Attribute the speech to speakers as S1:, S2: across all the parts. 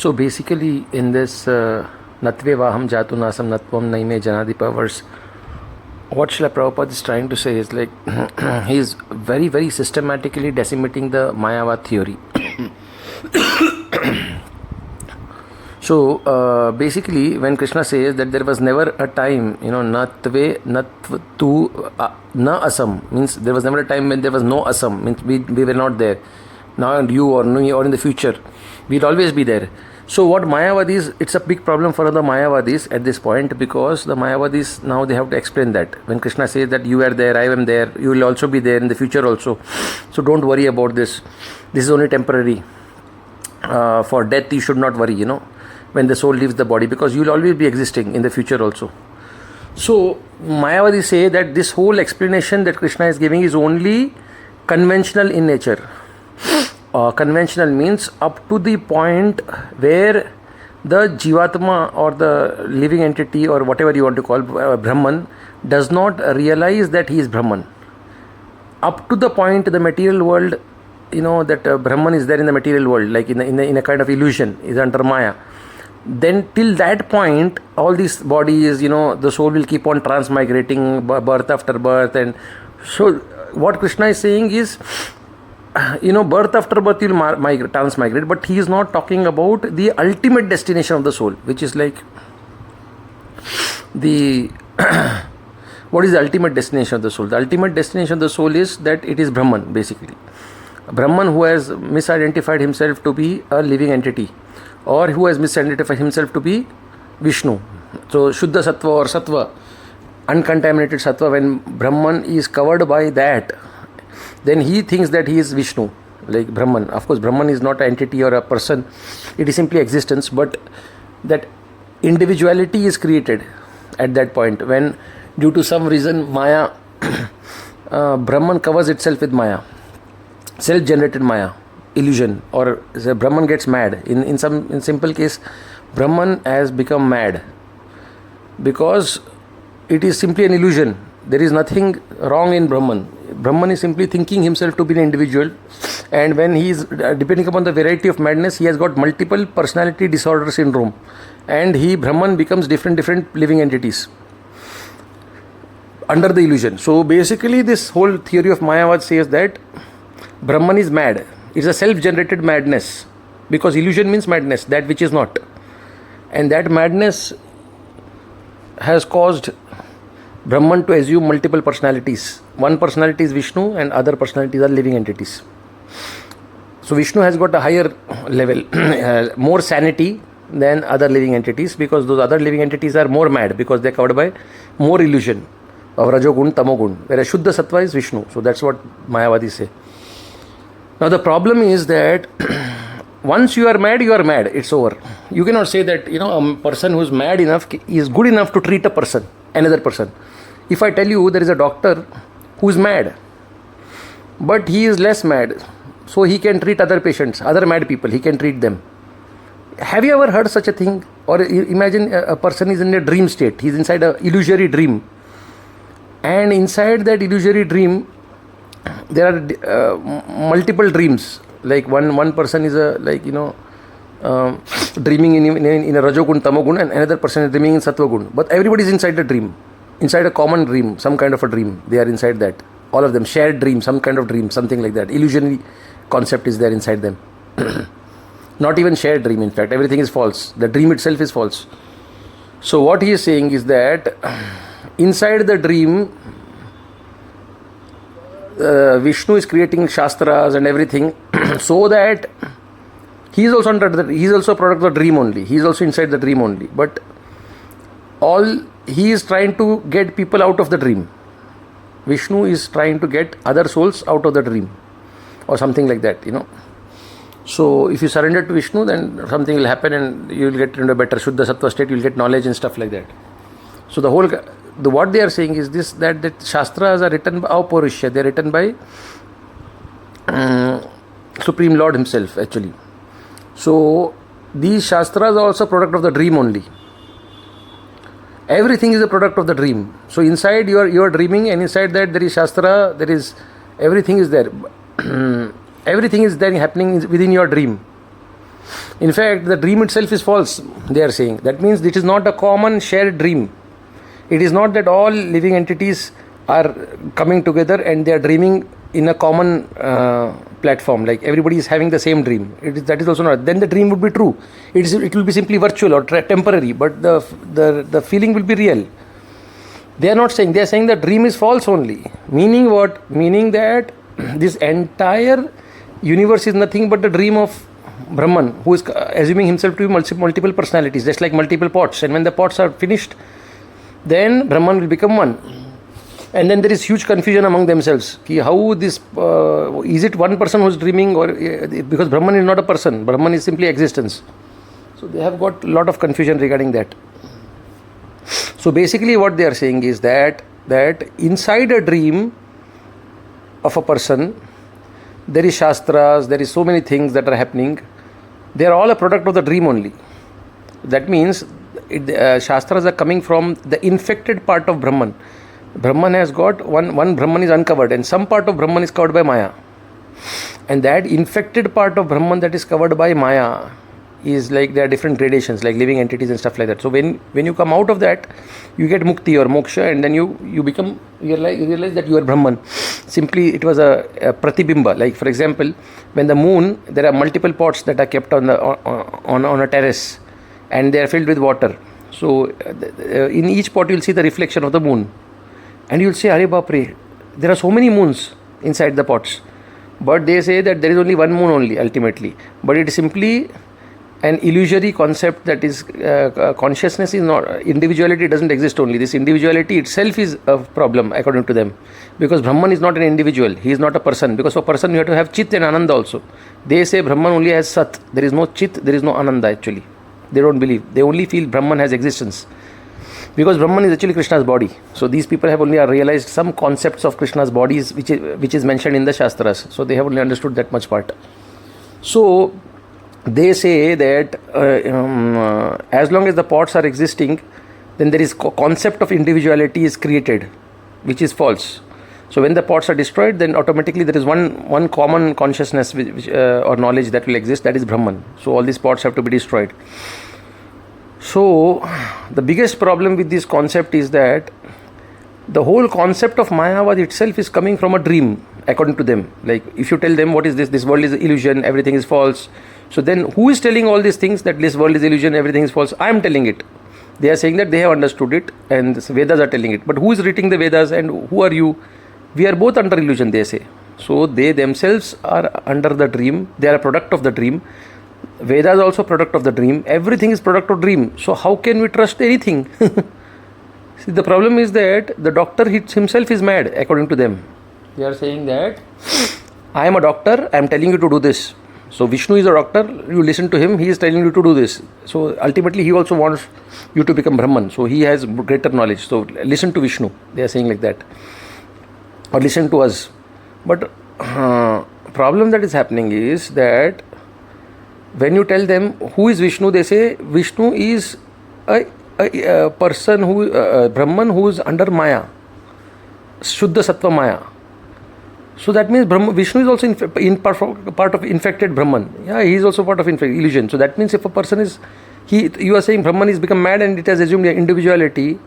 S1: So basically in this Natve Vaham Jatu Nasam Natvam Naime Janadipa verse, what Srila Prabhupada is trying to say is like he is very, very systematically decimating the Mayavad theory. So basically when Krishna says that there was never a time, Natve Nattu Na Asam, means there was never a time when there was no Asam, means we were not there. Now you or me or in the future, we'll always be there. So what Mayavadis, it's a big problem for the Mayavadis at this point, because the Mayavadis now they have to explain that. When Krishna says that you are there, I am there, you will also be there in the future also. So don't worry about this. This is only temporary. For death you should not worry, when the soul leaves the body, because you will always be existing in the future also. So Mayavadis say that this whole explanation that Krishna is giving is only conventional in nature. Conventional means up to the point where the Jivatma or the living entity or whatever you want to call Brahman does not realize that he is Brahman. Up to the point the material world, that Brahman is there in the material world, like in a kind of illusion, is under Maya. Then till that point, all these bodies, the soul will keep on transmigrating birth after birth. And so what Krishna is saying is, birth after birth you will transmigrate, but he is not talking about the ultimate destination of the soul, which is like the what is the ultimate destination of the soul? The ultimate destination of the soul is that it is Brahman, basically. Brahman who has misidentified himself to be a living entity, or who has misidentified himself to be Vishnu. So Shuddha Sattva or Sattva, uncontaminated Sattva, when Brahman is covered by that, then he thinks that he is Vishnu, like Brahman. Of course, Brahman is not an entity or a person, it is simply existence, but that individuality is created at that point when, due to some reason, Maya, Brahman covers itself with Maya, self-generated Maya, illusion, or Brahman gets mad. In simple case, Brahman has become mad because it is simply an illusion. There is nothing wrong in Brahman. Brahman is simply thinking himself to be an individual, and when he is depending upon the variety of madness, he has got multiple personality disorder syndrome, and Brahman becomes different living entities under the illusion. So basically this whole theory of Mayavad says that Brahman is mad. It's a self-generated madness, because illusion means madness, that which is not, and that madness has caused Brahman to assume multiple personalities. One personality is Vishnu and other personalities are living entities. So Vishnu has got a higher level, more sanity than other living entities, because those other living entities are more mad, because they are covered by more illusion of Rajogun, Tamogun, whereas Shuddha Sattva is Vishnu. So that's what Mayavadis say. Now the problem is that once you are mad, it's over. You cannot say that a person who is mad enough is good enough to treat another person. If I tell you there is a doctor who is mad, but he is less mad, so he can treat other patients, other mad people, he can treat them. Have you ever heard such a thing? Or imagine a person is in a dream state, he is inside an illusory dream, and inside that illusory dream there are multiple dreams. Like one person is dreaming in a Rajogun, Tamogun, and another person is dreaming in Sattvagun. But everybody is inside the dream, inside a common dream, some kind of a dream. They are inside that. All of them shared dream, some kind of dream, something like that. Illusionary concept is there inside them. Not even shared dream, in fact. Everything is false. The dream itself is false. So what he is saying is that inside the dream, Vishnu is creating Shastras and everything so that he is also a product of the dream only. He is also inside the dream only. But he is trying to get people out of the dream. Vishnu is trying to get other souls out of the dream, or something like that, So if you surrender to Vishnu, then something will happen and you will get into a better Shuddha Sattva state, you will get knowledge and stuff like that. So what they are saying is this, that Shastras are written by Aupaurushya, they are written by Supreme Lord himself, actually. So these Shastras are also product of the dream only. Everything is a product of the dream. So inside you are dreaming, and inside that there is Shastra, everything is there. Everything is there happening within your dream. In fact, the dream itself is false, they are saying. That means it is not a common shared dream. It is not that all living entities are coming together and they are dreaming in a common platform, like everybody is having the same dream. That is also not. Then the dream would be true. It will be simply virtual or temporary, but the feeling will be real. They are not saying. They are saying the dream is false only. Meaning what? Meaning that this entire universe is nothing but the dream of Brahman, who is assuming himself to be multiple personalities, just like multiple pots. And when the pots are finished, then Brahman will become one. And then there is huge confusion among themselves. How this is it one person who is dreaming, or because Brahman is not a person, Brahman is simply existence. So they have got a lot of confusion regarding that. So basically what they are saying is that inside a dream of a person, there is Shastras, there is so many things that are happening. They are all a product of the dream only. That means Shastras are coming from the infected part of Brahman. Brahman has got one Brahman is uncovered, and some part of Brahman is covered by Maya. And that infected part of Brahman that is covered by Maya is like there are different gradations, like living entities and stuff like that. So when you come out of that, you get mukti or moksha, and then you realize that you are Brahman. Simply it was a pratibimba. Like for example, when the moon, there are multiple pots that are kept on a terrace, and they are filled with water. So in each pot you will see the reflection of the moon, and you will say, Are Bapre, there are so many moons inside the pots. But they say that there is only one moon only ultimately. But it is simply an illusory concept, that is consciousness is not, individuality doesn't exist only. This individuality itself is a problem according to them, because Brahman is not an individual, he is not a person, because for person you have to have Chit and Ananda also. They say Brahman only has Sat, there is no Chit, there is no Ananda actually. They don't believe, they only feel Brahman has existence, because Brahman is actually Krishna's body. So these people have only realized some concepts of Krishna's bodies which is mentioned in the Shastras. So they have only understood that much part. So they say that as long as the pots are existing, then there is concept of individuality is created, which is false. So when the pots are destroyed, then automatically there is one common consciousness or knowledge that will exist, that is Brahman. So all these pots have to be destroyed. So the biggest problem with this concept is that the whole concept of Mayavad itself is coming from a dream, according to them. Like if you tell them what is this world is illusion, everything is false. So then who is telling all these things, that this world is illusion, everything is false? I am telling it. They are saying that they have understood it and the Vedas are telling it. But who is reading the Vedas and who are you? We are both under illusion, they say. So they themselves are under the dream. They are a product of the dream. Vedas are also product of the dream. Everything is product of dream. So how can we trust anything? See, the problem is that the doctor himself is mad, according to them. They are saying that I am a doctor, I am telling you to do this. So Vishnu is a doctor, you listen to him, he is telling you to do this. So ultimately he also wants you to become Brahman. So he has greater knowledge. So listen to Vishnu. They are saying like that. Or listen to us. But problem that is happening is that when you tell them who is Vishnu, they say Vishnu is a person who Brahman who is under Maya, Shuddha Sattva Maya. So that means Vishnu is also part of infected Brahman. Yeah, he is also part of illusion. So that means if a person is, you are saying Brahman is become mad and it has assumed individuality.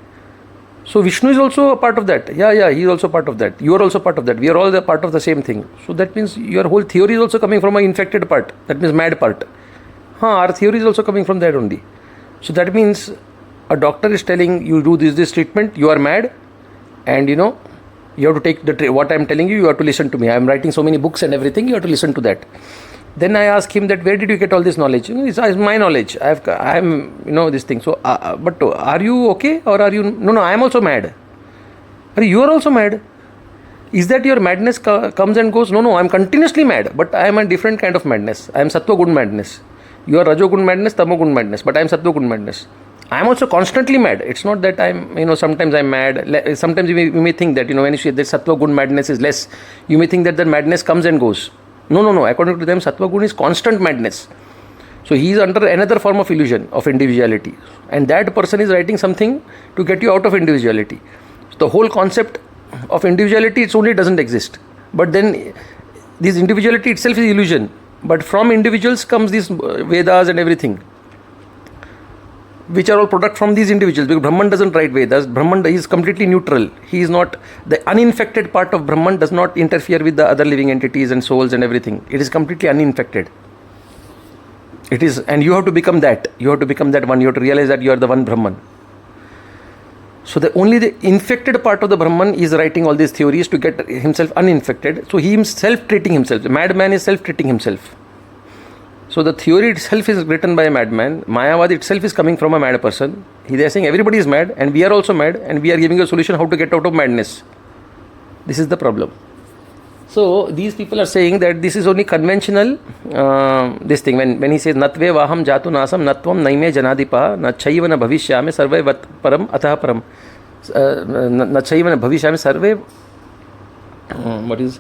S1: So Vishnu is also a part of that. Yeah, he is also part of that. You are also part of that. We are all the part of the same thing. So that means your whole theory is also coming from an infected part. That means mad part. Our theory is also coming from that only. So that means a doctor is telling you do this treatment, you are mad, and you have to take what I am telling you have to listen to me. I am writing so many books and everything, you have to listen to that. Then I ask him that where did you get all this knowledge? It's my knowledge. I am this thing. So but are you okay, or are you no I am also mad. You are also mad. Is that your madness comes and goes? No, I am continuously mad, but I am a different kind of madness. I am Sattva Gun madness. You are Rajogun madness, Tamogun madness, but I am Sattva Gun madness. I am also constantly mad. It's not that I am, sometimes I am mad. Sometimes you may think that, when you say that Sattva Gun madness is less, you may think that the madness comes and goes. No. According to them, Sattva Gun is constant madness. So he is under another form of illusion of individuality. And that person is writing something to get you out of individuality. So the whole concept of individuality, it only doesn't exist. But then this individuality itself is illusion. But from individuals comes these Vedas and everything, which are all product from these individuals. Because Brahman doesn't write Vedas. Brahman is completely neutral. He is not, the uninfected part of Brahman does not interfere with the other living entities and souls and everything. It is completely uninfected. It is, and you have to become that. You have to become that one. You have to realize that you are the one Brahman. So only the infected part of the Brahman is writing all these theories to get himself uninfected. So he himself treating himself. The madman is self-treating himself. So the theory itself is written by a madman. Mayavadi itself is coming from a mad person. They are saying everybody is mad and we are also mad, and we are giving a solution how to get out of madness. This is the problem. So these people are saying that this is only conventional, this thing. When he says natve vaham jatu nasam natvam naime janadipa nachaiva na bhavishyame sarve param atah param nachaiva na bhavishyame sarve what is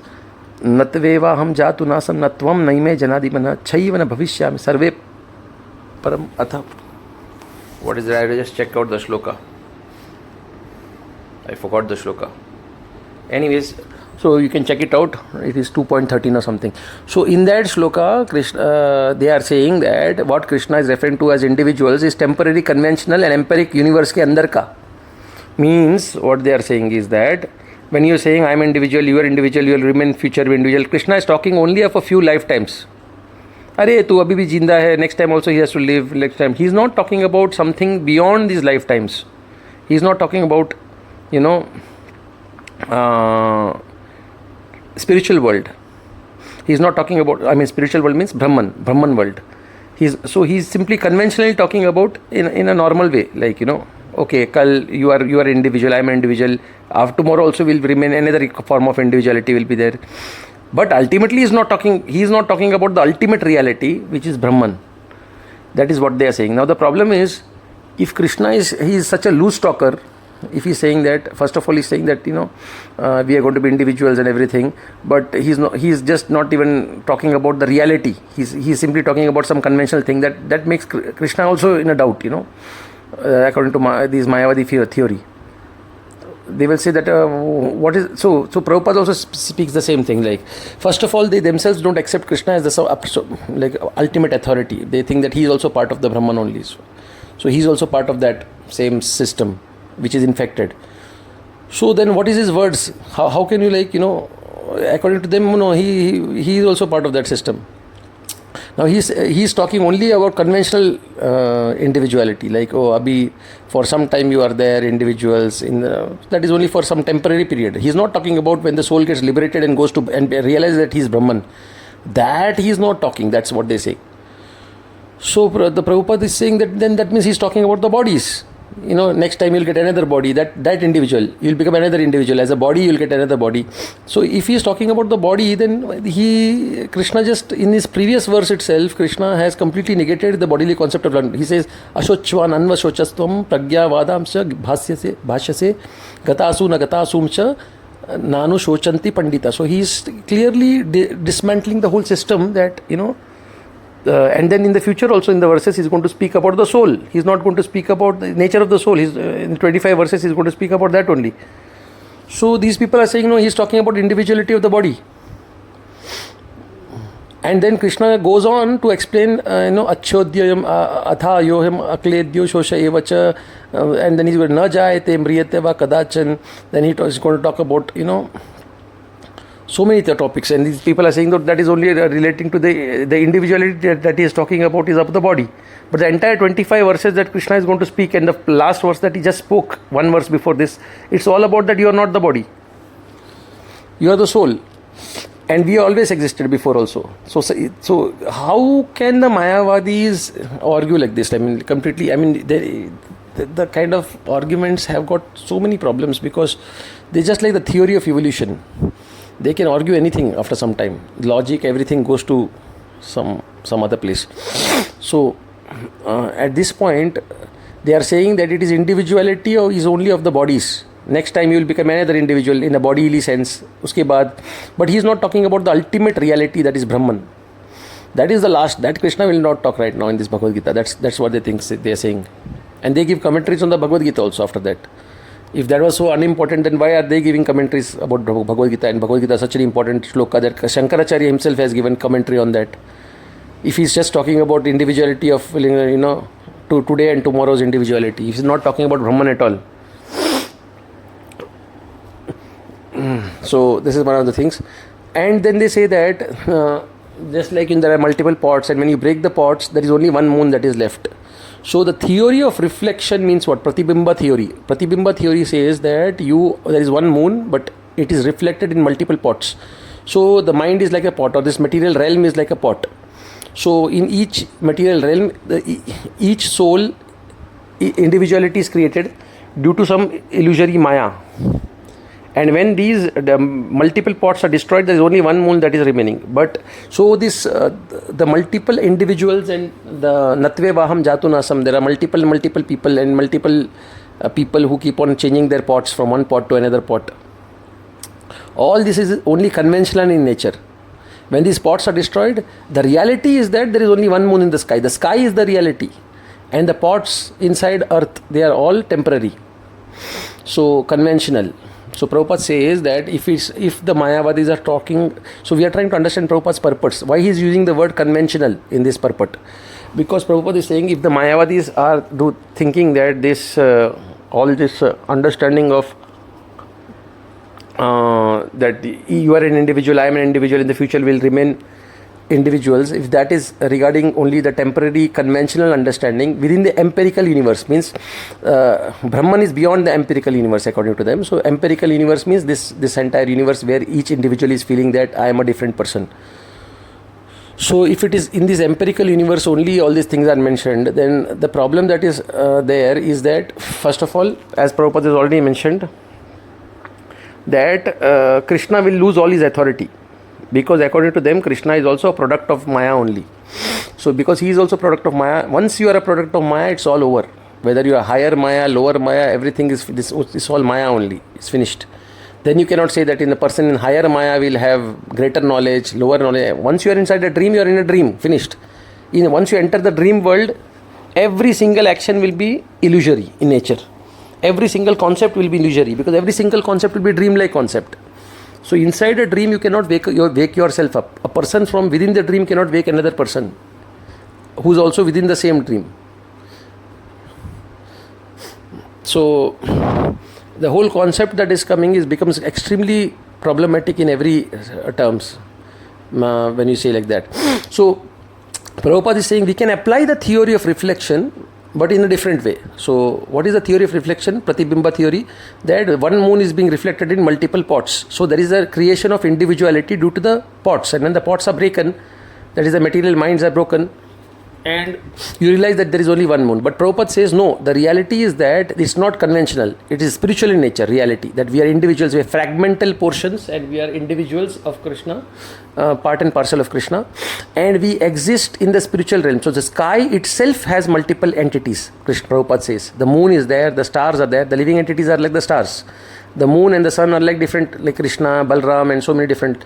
S1: Natveva ham jatu nasam natvam naime janadipana chayivana bhavishyami sarve param atha. What is it? I will just check out the shloka. I forgot the shloka. Anyways, so you can check it out. It is 2.13 or something. So in that shloka, Krishna, they are saying that what Krishna is referring to as individuals is temporary, conventional and empiric universe ke andar ka. Means what they are saying is that when you are saying I am individual, you are individual, you will remain future individual, Krishna is talking only of a few lifetimes. Arey, tu abhi bhi jinda hai, next time also he has to live, next time. He is not talking about something beyond these lifetimes. He is not talking about, spiritual world. He is not talking about, spiritual world means Brahman world. He is simply conventionally talking about in a normal way, like, okay, kal you are individual, I am individual. After tomorrow also will remain another form of individuality will be there. But ultimately he is not talking about the ultimate reality, which is Brahman. That is what they are saying. Now the problem is, if Krishna he is such a loose talker, if he is saying that, first of all he is saying that we are going to be individuals and everything, but he is just not even talking about the reality. He is simply talking about some conventional thing that makes Krishna also in a doubt, according to these Mayavadi theory. They will say that what is so Prabhupada also speaks the same thing. Like, first of all, they themselves don't accept Krishna as the ultimate authority. They think that he is also part of the Brahman only. So he is also part of that same system which is infected. So then what is his words? How can you according to them, he is also part of that system. Now he is talking only about conventional individuality, like, abhi for some time you are there, individuals that is only for some temporary period. He is not talking about when the soul gets liberated and goes to and realizes that he is Brahman. That he is not talking. That's what they say. So the Prabhupada is saying that then that means he is talking about the bodies. Next time you'll get another body, that individual, you'll become another individual. As a body, you'll get another body. So if he is talking about the body, then Krishna just, in his previous verse itself, Krishna has completely negated the bodily concept of life. He says, Ashochvan anvashochastvam pragya vadamsya bhashyase gatasu na gatasumcha nanu shochanti pandita. So he is clearly dismantling the whole system that, and then in the future also in the verses he is going to speak about the soul. He is not going to speak about the nature of the soul. In 25 verses he is going to speak about that only. So these people are saying, no, he is talking about individuality of the body. And then Krishna goes on to explain, acchodhyayam atha yoham akledyo shosha evacha, and then he is going to na jayate mriyate va kadachan. Then he is going to talk about, so many topics, and these people are saying that is only relating to the individuality that he is talking about is of the body. But the entire 25 verses that Krishna is going to speak, and the last verse that he just spoke, one verse before this, it's all about that you are not the body. You are the soul. And we always existed before also. So how can the Mayavadis argue like this? Completely, the kind of arguments have got so many problems because they just like the theory of evolution. They can argue anything after some time. Logic, everything goes to some other place. So at this point, they are saying that it is individuality or is only of the bodies. Next time you will become another individual in a bodily sense. Uske baad. But he is not talking about the ultimate reality, that is Brahman. That is the last. That Krishna will not talk right now in this Bhagavad Gita. That's what they are saying. And they give commentaries on the Bhagavad Gita also after that. If that was so unimportant, then why are they giving commentaries about Bhagavad Gita? And Bhagavad Gita is such an important shloka that Shankaracharya himself has given commentary on that. If he's just talking about individuality of, to today and tomorrow's individuality, he's not talking about Brahman at all. So this is one of the things. And then they say that just like there are multiple pots, and when you break the pots, there is only one moon that is left. So the theory of reflection means what? Pratibimba theory. Pratibimba theory says that there is one moon, but it is reflected in multiple pots. So the mind is like a pot, or this material realm is like a pot. So in each material realm, each soul individuality is created due to some illusory maya. And when the multiple pots are destroyed, there is only one moon that is remaining. But so the multiple individuals and the Natve Vaham Jatunasam, there are multiple people and multiple people who keep on changing their pots from one pot to another pot. All this is only conventional in nature. When these pots are destroyed, the reality is that there is only one moon in the sky. The sky is the reality. And the pots inside earth, they are all temporary. So conventional. So Prabhupada says that if the Mayavadis are talking, so we are trying to understand Prabhupada's purpose. Why he is using the word conventional in this purport? Because Prabhupada is saying if the Mayavadis are thinking that this all this understanding of that you are an individual, I am an individual, in the future will remain individuals, if that is regarding only the temporary conventional understanding within the empirical universe, means Brahman is beyond the empirical universe according to them. So empirical universe means this entire universe where each individual is feeling that I am a different person. So if it is in this empirical universe only all these things are mentioned, then the problem that is there is that, first of all, as Prabhupada has already mentioned, that Krishna will lose all his authority. Because according to them, Krishna is also a product of Maya only. So because he is also a product of Maya, once you are a product of Maya, it's all over. Whether you are higher Maya, lower Maya, everything is all Maya only. It's finished. Then you cannot say that in a person in higher Maya will have greater knowledge, lower knowledge. Once you are inside a dream, you are in a dream. Finished. Once you enter the dream world, every single action will be illusory in nature. Every single concept will be illusory, because every single concept will be dream-like concept. So inside a dream, you cannot wake yourself up. A person from within the dream cannot wake another person who is also within the same dream. So the whole concept that is coming becomes extremely problematic in every terms when you say like that. So Prabhupada is saying we can apply the theory of reflection, but in a different way. So what is the theory of reflection? Pratibimba theory, that one moon is being reflected in multiple pots. So there is a creation of individuality due to the pots, and when the pots are broken, that is the material minds are broken, and you realize that there is only one moon. But Prabhupada says no, the reality is that it's not conventional, it is spiritual in nature, reality, that we are individuals, we are fragmental portions, and we are individuals of Krishna, part and parcel of Krishna, and we exist in the spiritual realm. So the sky itself has multiple entities. Prabhupada says the moon is there, the stars are there, the living entities are like the stars, the moon and the sun are like different, like Krishna, Balram, and so many different,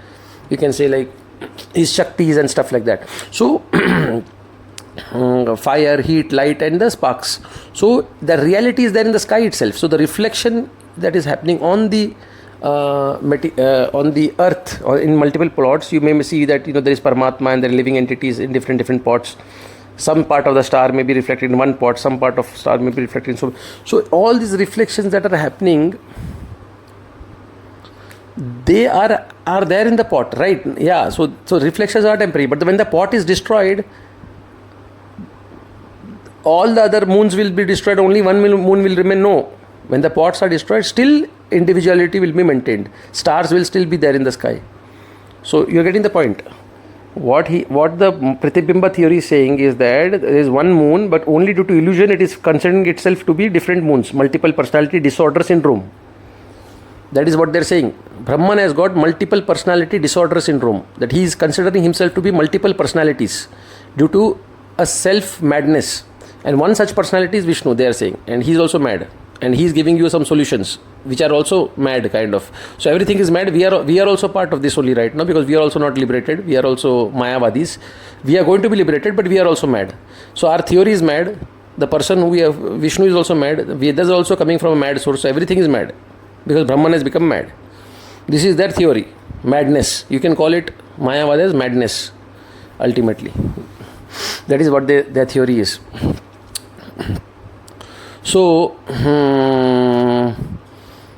S1: you can say like his Shaktis and stuff like that. So fire, heat, light, and the sparks. So the reality is there in the sky itself. So the reflection that is happening on the earth or in multiple plots, you may see that there is Paramatma and there are living entities in different pots. Some part of the star may be reflected in one pot, some part of star may be reflected in so all these reflections that are happening, they are there in the pot, right? Yeah. So reflections are temporary, but when the pot is destroyed, all the other moons will be destroyed, only one moon will remain. No. When the pots are destroyed, still individuality will be maintained. Stars will still be there in the sky. So you are getting the point. What the Pratibimba theory is saying is that there is one moon, but only due to illusion it is considering itself to be different moons, multiple personality disorder syndrome. That is what they are saying. Brahman has got multiple personality disorder syndrome, that he is considering himself to be multiple personalities due to a self madness. And one such personality is Vishnu, they are saying, and he is also mad, and he is giving you some solutions which are also mad kind of. So everything is mad. We are also part of this only right now, because we are also not liberated. We are also Mayavadis. We are going to be liberated, but we are also mad. So our theory is mad. The person who we have, Vishnu, is also mad. Vedas are also coming from a mad source. So everything is mad, because Brahman has become mad. This is their theory, madness. You can call it Mayavada as madness ultimately. That is what their theory is. So,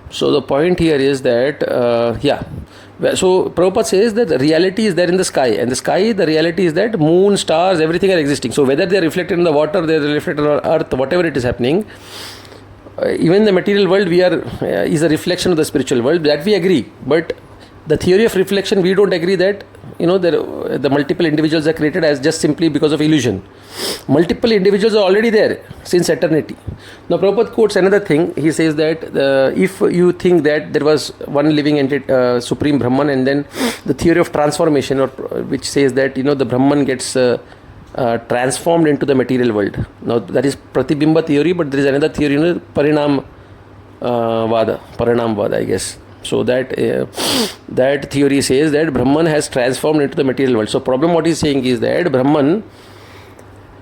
S1: so the point here is that, so Prabhupada says that the reality is there in the sky, and the sky, the reality is that moon, stars, everything are existing. So whether they are reflected in the water, they are reflected on earth, whatever it is happening, even the material world is a reflection of the spiritual world, that we agree. But the theory of reflection, we don't agree that the multiple individuals are created as just simply because of illusion. Multiple individuals are already there since eternity. Now Prabhupada quotes another thing. He says that if you think that there was one living entity, Supreme Brahman, and then the theory of transformation, which says that the Brahman gets transformed into the material world. Now that is Pratibimba theory, but there is another theory, Parinam Vada, I guess. So that theory says that Brahman has transformed into the material world. So problem what he is saying is that Brahman,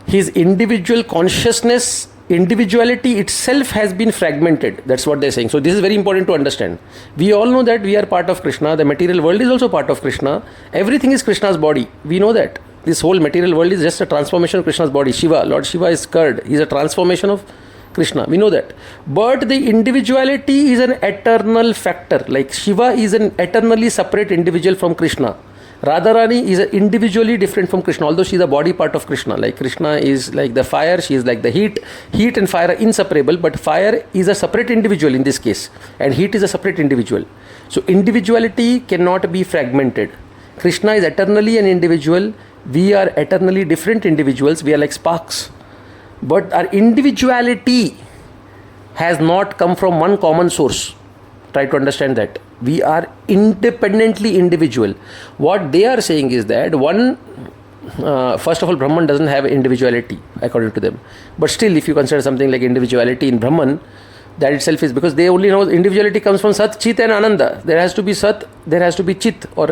S1: his individual consciousness, individuality itself has been fragmented. That's what they are saying. So this is very important to understand. We all know that we are part of Krishna. The material world is also part of Krishna. Everything is Krishna's body. We know that. This whole material world is just a transformation of Krishna's body. Shiva, Lord Shiva is curd. He is a transformation of Krishna. We know that. But the individuality is an eternal factor. Like Shiva is an eternally separate individual from Krishna. Radharani is individually different from Krishna, although she is a body part of Krishna. Like Krishna is like the fire, she is like the heat. Heat and fire are inseparable, but fire is a separate individual in this case, and heat is a separate individual. So individuality cannot be fragmented. Krishna is eternally an individual. We are eternally different individuals. We are like sparks. But our individuality has not come from one common source. Try to understand that. We are independently individual. What they are saying is that first of all, Brahman doesn't have individuality according to them. But still, if you consider something like individuality in Brahman, that itself is because they only know individuality comes from Sat, Chit and Ananda. There has to be Sat, there has to be Chit or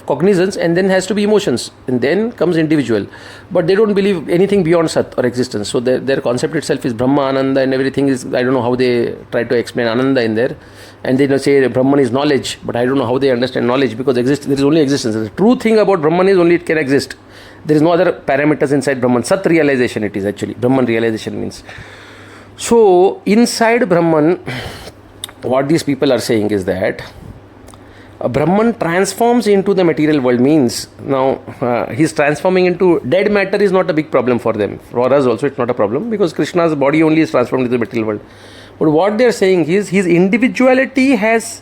S1: cognizance, and then has to be emotions, and then comes individual. But they don't believe anything beyond Sat or existence. So their concept itself is Brahma, Ananda, and everything is, I don't know how they try to explain Ananda in there. And they say Brahman is knowledge, but I don't know how they understand knowledge, because there is only existence. The true thing about Brahman is only it can exist. There is no other parameters inside Brahman. Sat realization it is actually. Brahman realization means. So inside Brahman, what these people are saying is that Brahman transforms into the material world, means now he's transforming into dead matter is not a big problem for them. For us also it's not a problem, because Krishna's body only is transformed into the material world. But what they are saying is his individuality has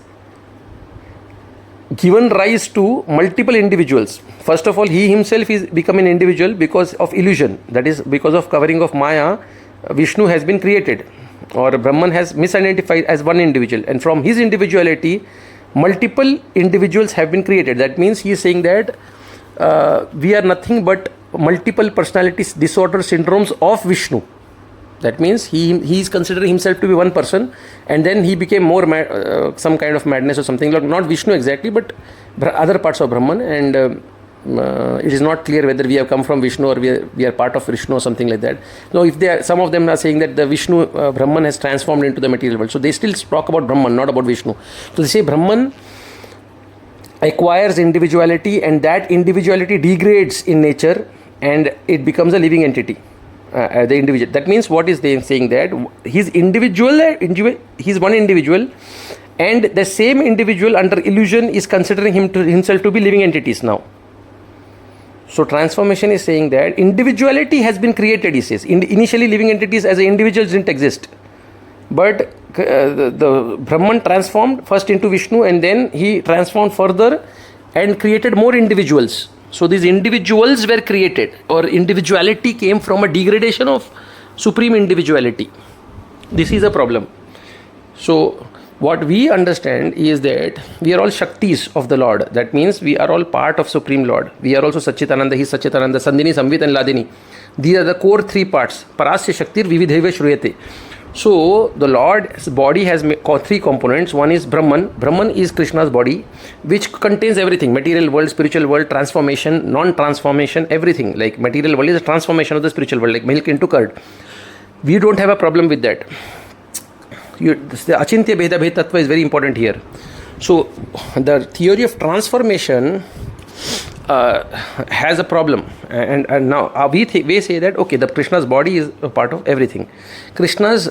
S1: given rise to multiple individuals. First of all, he himself is become an individual because of illusion. That is, because of covering of Maya, Vishnu has been created, or Brahman has misidentified as one individual, and from his individuality multiple individuals have been created. That means he is saying that we are nothing but multiple personalities disorder syndromes of Vishnu. That means he is considering himself to be one person, and then he became more some kind of madness or something, like not Vishnu exactly, but other parts of Brahman, and it is not clear whether we have come from Vishnu or we are part of Vishnu or something like that. Now, if some of them are saying that the Vishnu Brahman has transformed into the material world, so they still talk about Brahman, not about Vishnu. So they say Brahman acquires individuality, and that individuality degrades in nature, and it becomes a living entity. The individual. That means what is they saying that he's he's one individual, and the same individual under illusion is considering himself to be living entities now. So transformation is saying that individuality has been created, he says. Initially living entities as individuals didn't exist. But the Brahman transformed first into Vishnu, and then he transformed further and created more individuals. So these individuals were created, or individuality came from a degradation of supreme individuality. This is a problem. So what we understand is that we are all Shaktis of the Lord. That means we are all part of Supreme Lord. We are also Satchitananda, He is Satchitananda, Sandhini, Samvit and Ladini. These are the core three parts. Parasya Shaktir Vividheva Shruyate. So the Lord's body has three components. One is Brahman. Brahman is Krishna's body, which contains everything: material world, spiritual world, transformation, non-transformation, everything. Like material world is a transformation of the spiritual world, like milk into curd. We don't have a problem with that. The Achintya Bheda Bhed Tattva is very important here. So the theory of transformation has a problem, and now we say that okay, the Krishna's body is a part of everything. Krishna's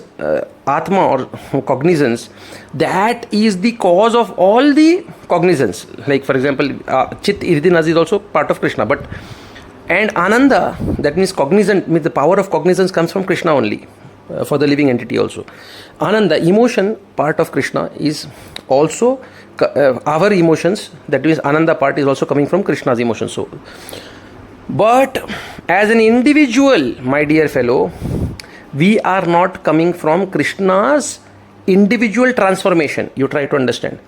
S1: atma or cognizance, that is the cause of all the cognizance. Like for example, chit iridin is also part of Krishna, but and ananda, that means cognizant, means the power of cognizance comes from Krishna only. For the living entity also, ananda, emotion part of Krishna, is also our emotions, that means ananda part is also coming from Krishna's emotions. So but as an individual, my dear fellow, we are not coming from Krishna's individual transformation. You try to understand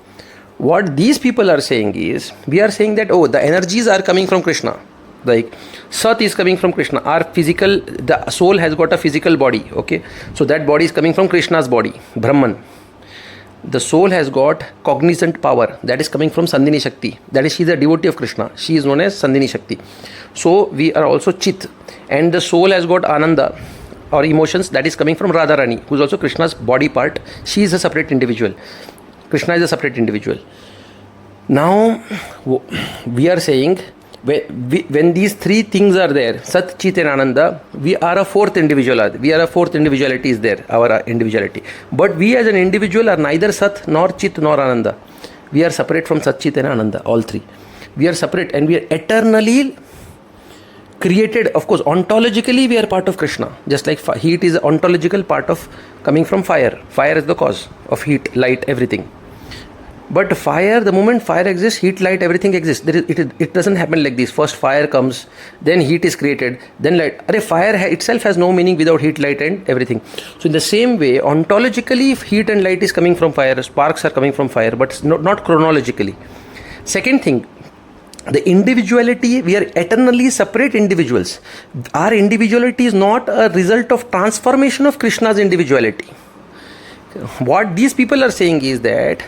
S1: what these people are saying is, we are saying that oh, the energies are coming from Krishna, like Sat is coming from Krishna. Our physical, the soul has got a physical body, okay, so that body is coming from Krishna's body, Brahman. The soul has got cognizant power, that is coming from Sandhini Shakti, that is, she is a devotee of Krishna, she is known as Sandhini Shakti. So we are also Chit, and the soul has got Ananda or emotions, that is coming from Radharani, who is also Krishna's body part. She is a separate individual, Krishna is a separate individual. Now we are saying, when these three things are there, Sat, Chit and Ananda, we are a fourth individual. We are a fourth individuality is there, our individuality. But we as an individual are neither Sat nor Chit nor Ananda. We are separate from Sat, Chit and Ananda, all three. We are separate and we are eternally created. Of course, ontologically we are part of Krishna. Just like heat is an ontological part of coming from fire. Fire is the cause of heat, light, everything. But fire, the moment fire exists, heat, light, everything exists. It doesn't happen like this. First fire comes, then heat is created, then light. Fire itself has no meaning without heat, light and everything. So in the same way, ontologically, heat and light is coming from fire, sparks are coming from fire, but not chronologically. Second thing, the individuality, we are eternally separate individuals. Our individuality is not a result of transformation of Krishna's individuality. What these people are saying is that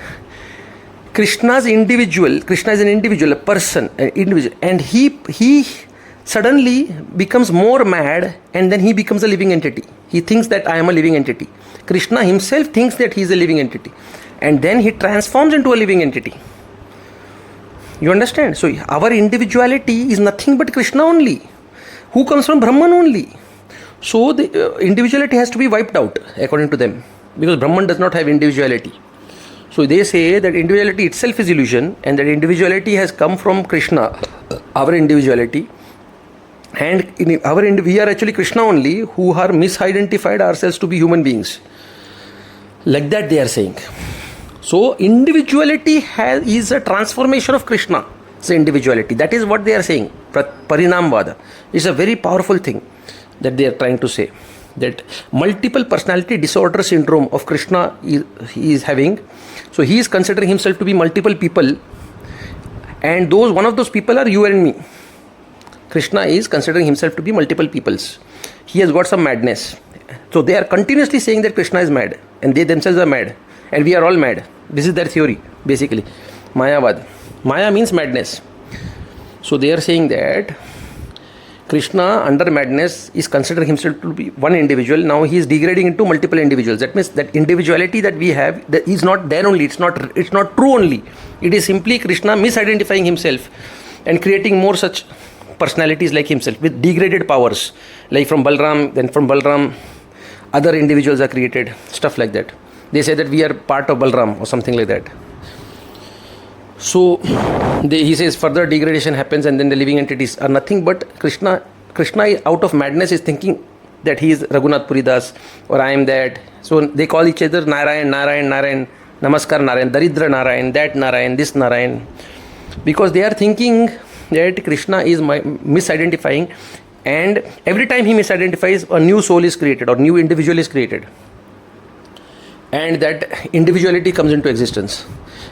S1: Krishna is an individual, a person, an individual, and he suddenly becomes more mad, and then he becomes a living entity. He thinks that I am a living entity. Krishna himself thinks that he is a living entity, and then he transforms into a living entity. You understand? So our individuality is nothing but Krishna only, who comes from Brahman only. So the individuality has to be wiped out according to them, because Brahman does not have individuality. So they say that individuality itself is illusion, and that individuality has come from Krishna, our individuality, and we are actually Krishna only, who are misidentified ourselves to be human beings. Like that they are saying. So individuality is a transformation of Krishna. It's individuality. That is what they are saying. Parinamvada is a very powerful thing that they are trying to say. That multiple personality disorder syndrome of Krishna he is having. So he is considering himself to be multiple people, and one of those people are you and me. Krishna is considering himself to be multiple peoples. He has got some madness. So they are continuously saying that Krishna is mad, and they themselves are mad, and we are all mad. This is their theory, basically. Mayavad. Maya means madness. So they are saying that Krishna, under madness, is considering himself to be one individual. Now he is degrading into multiple individuals. That means that individuality that we have, that is not there only. It's not true only. It is simply Krishna misidentifying himself and creating more such personalities like himself with degraded powers. Like from Balram, then from Balram, other individuals are created. Stuff like that. They say that we are part of Balram or something like that. So he says further degradation happens, and then the living entities are nothing but Krishna. Krishna out of madness is thinking that he is Raghunath Puridas, or I am that. So they call each other Narayan, Narayan, Narayan, Namaskar Narayan, Daridra Narayan, that Narayan, this Narayan. Because they are thinking that Krishna is misidentifying, and every time he misidentifies, a new soul is created or new individual is created. And that individuality comes into existence,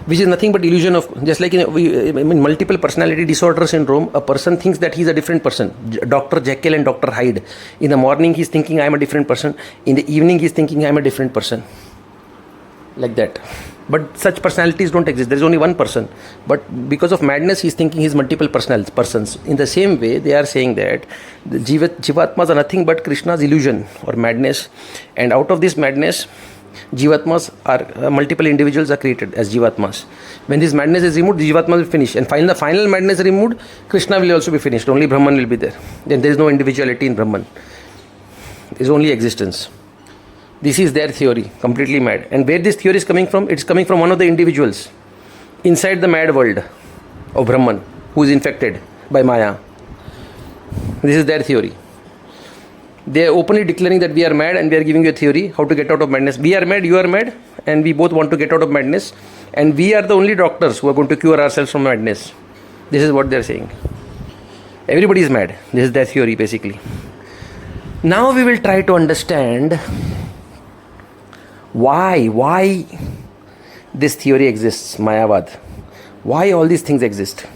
S1: which is nothing but illusion of, just like in multiple personality disorder syndrome, a person thinks that he is a different person. Dr. Jekyll and Dr. Hyde. In the morning he is thinking I am a different person. In the evening he is thinking I am a different person. Like that. But such personalities don't exist. There is only one person. But because of madness he is thinking he is multiple persons. In the same way they are saying that the Jivatmas are nothing but Krishna's illusion or madness. And out of this madness Jivatmas are multiple individuals are created as Jivatmas. When this madness is removed, the Jivatmas will finish. And the final madness removed, Krishna will also be finished. Only Brahman will be there. Then there is no individuality in Brahman. There is only existence. This is their theory, completely mad. And where this theory is coming from? It's coming from one of the individuals inside the mad world of Brahman, who is infected by Maya. This is their theory. They are openly declaring that we are mad and we are giving you a theory how to get out of madness. We are mad, you are mad, and we both want to get out of madness. And we are the only doctors who are going to cure ourselves from madness. This is what they are saying. Everybody is mad. This is their theory basically. Now we will try to understand why this theory exists, Mayavad. Why all these things exist.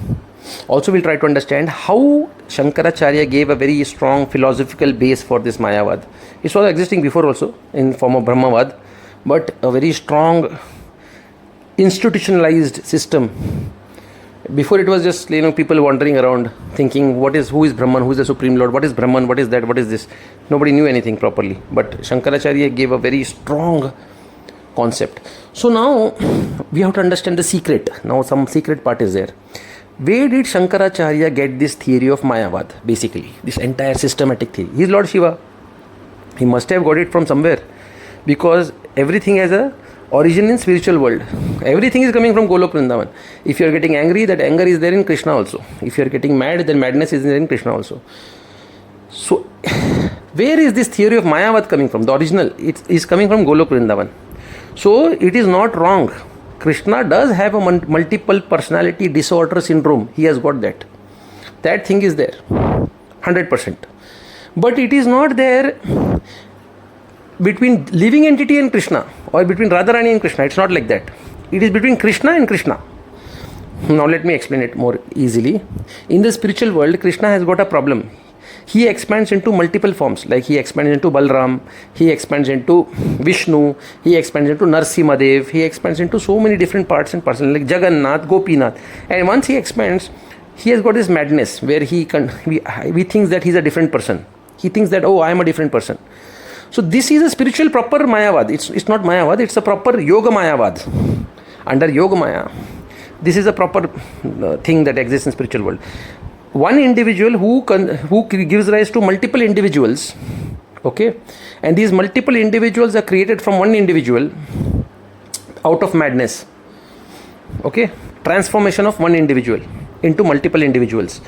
S1: Also we'll try to understand how Shankaracharya gave a very strong philosophical base for this Mayavad. It was existing before also in form of Brahmavad, but a very strong institutionalized system. Before it was just people wandering around thinking who is Brahman, who is the Supreme Lord, what is Brahman, what is that, what is this. Nobody knew anything properly. But Shankaracharya gave a very strong concept. So now we have to understand the secret. Now some secret part is there. Where did Shankaracharya get this theory of Mayavad, basically? This entire systematic theory. He is Lord Shiva. He must have got it from somewhere. Because everything has a origin in spiritual world. Everything is coming from Golok Vrindavan. If you are getting angry, that anger is there in Krishna also. If you are getting mad, then madness is there in Krishna also. So, where is this theory of Mayavad coming from? The original, it is coming from Golok Vrindavan. So, it is not wrong. Krishna does have a multiple personality disorder syndrome. He has got that. That thing is there. 100%. But it is not there between living entity and Krishna, or between Radharani and Krishna. It's not like that. It is between Krishna and Krishna. Now let me explain it more easily. In the spiritual world, Krishna has got a problem. He expands into multiple forms, like he expands into Balram, he expands into Vishnu, he expands into Narsimhadev, he expands into so many different parts and parcels, like Jagannath, Gopinath. And once he expands, he has got this madness where we think that he's a different person. He thinks that, I am a different person. So this is a spiritual proper Mayavad. It's not Mayavad, it's a proper Yoga Mayavad. Under Yoga Maya, this is a proper thing that exists in spiritual world. One individual who gives rise to multiple individuals, okay, and these multiple individuals are created from one individual out of madness, okay, transformation of one individual into multiple individuals.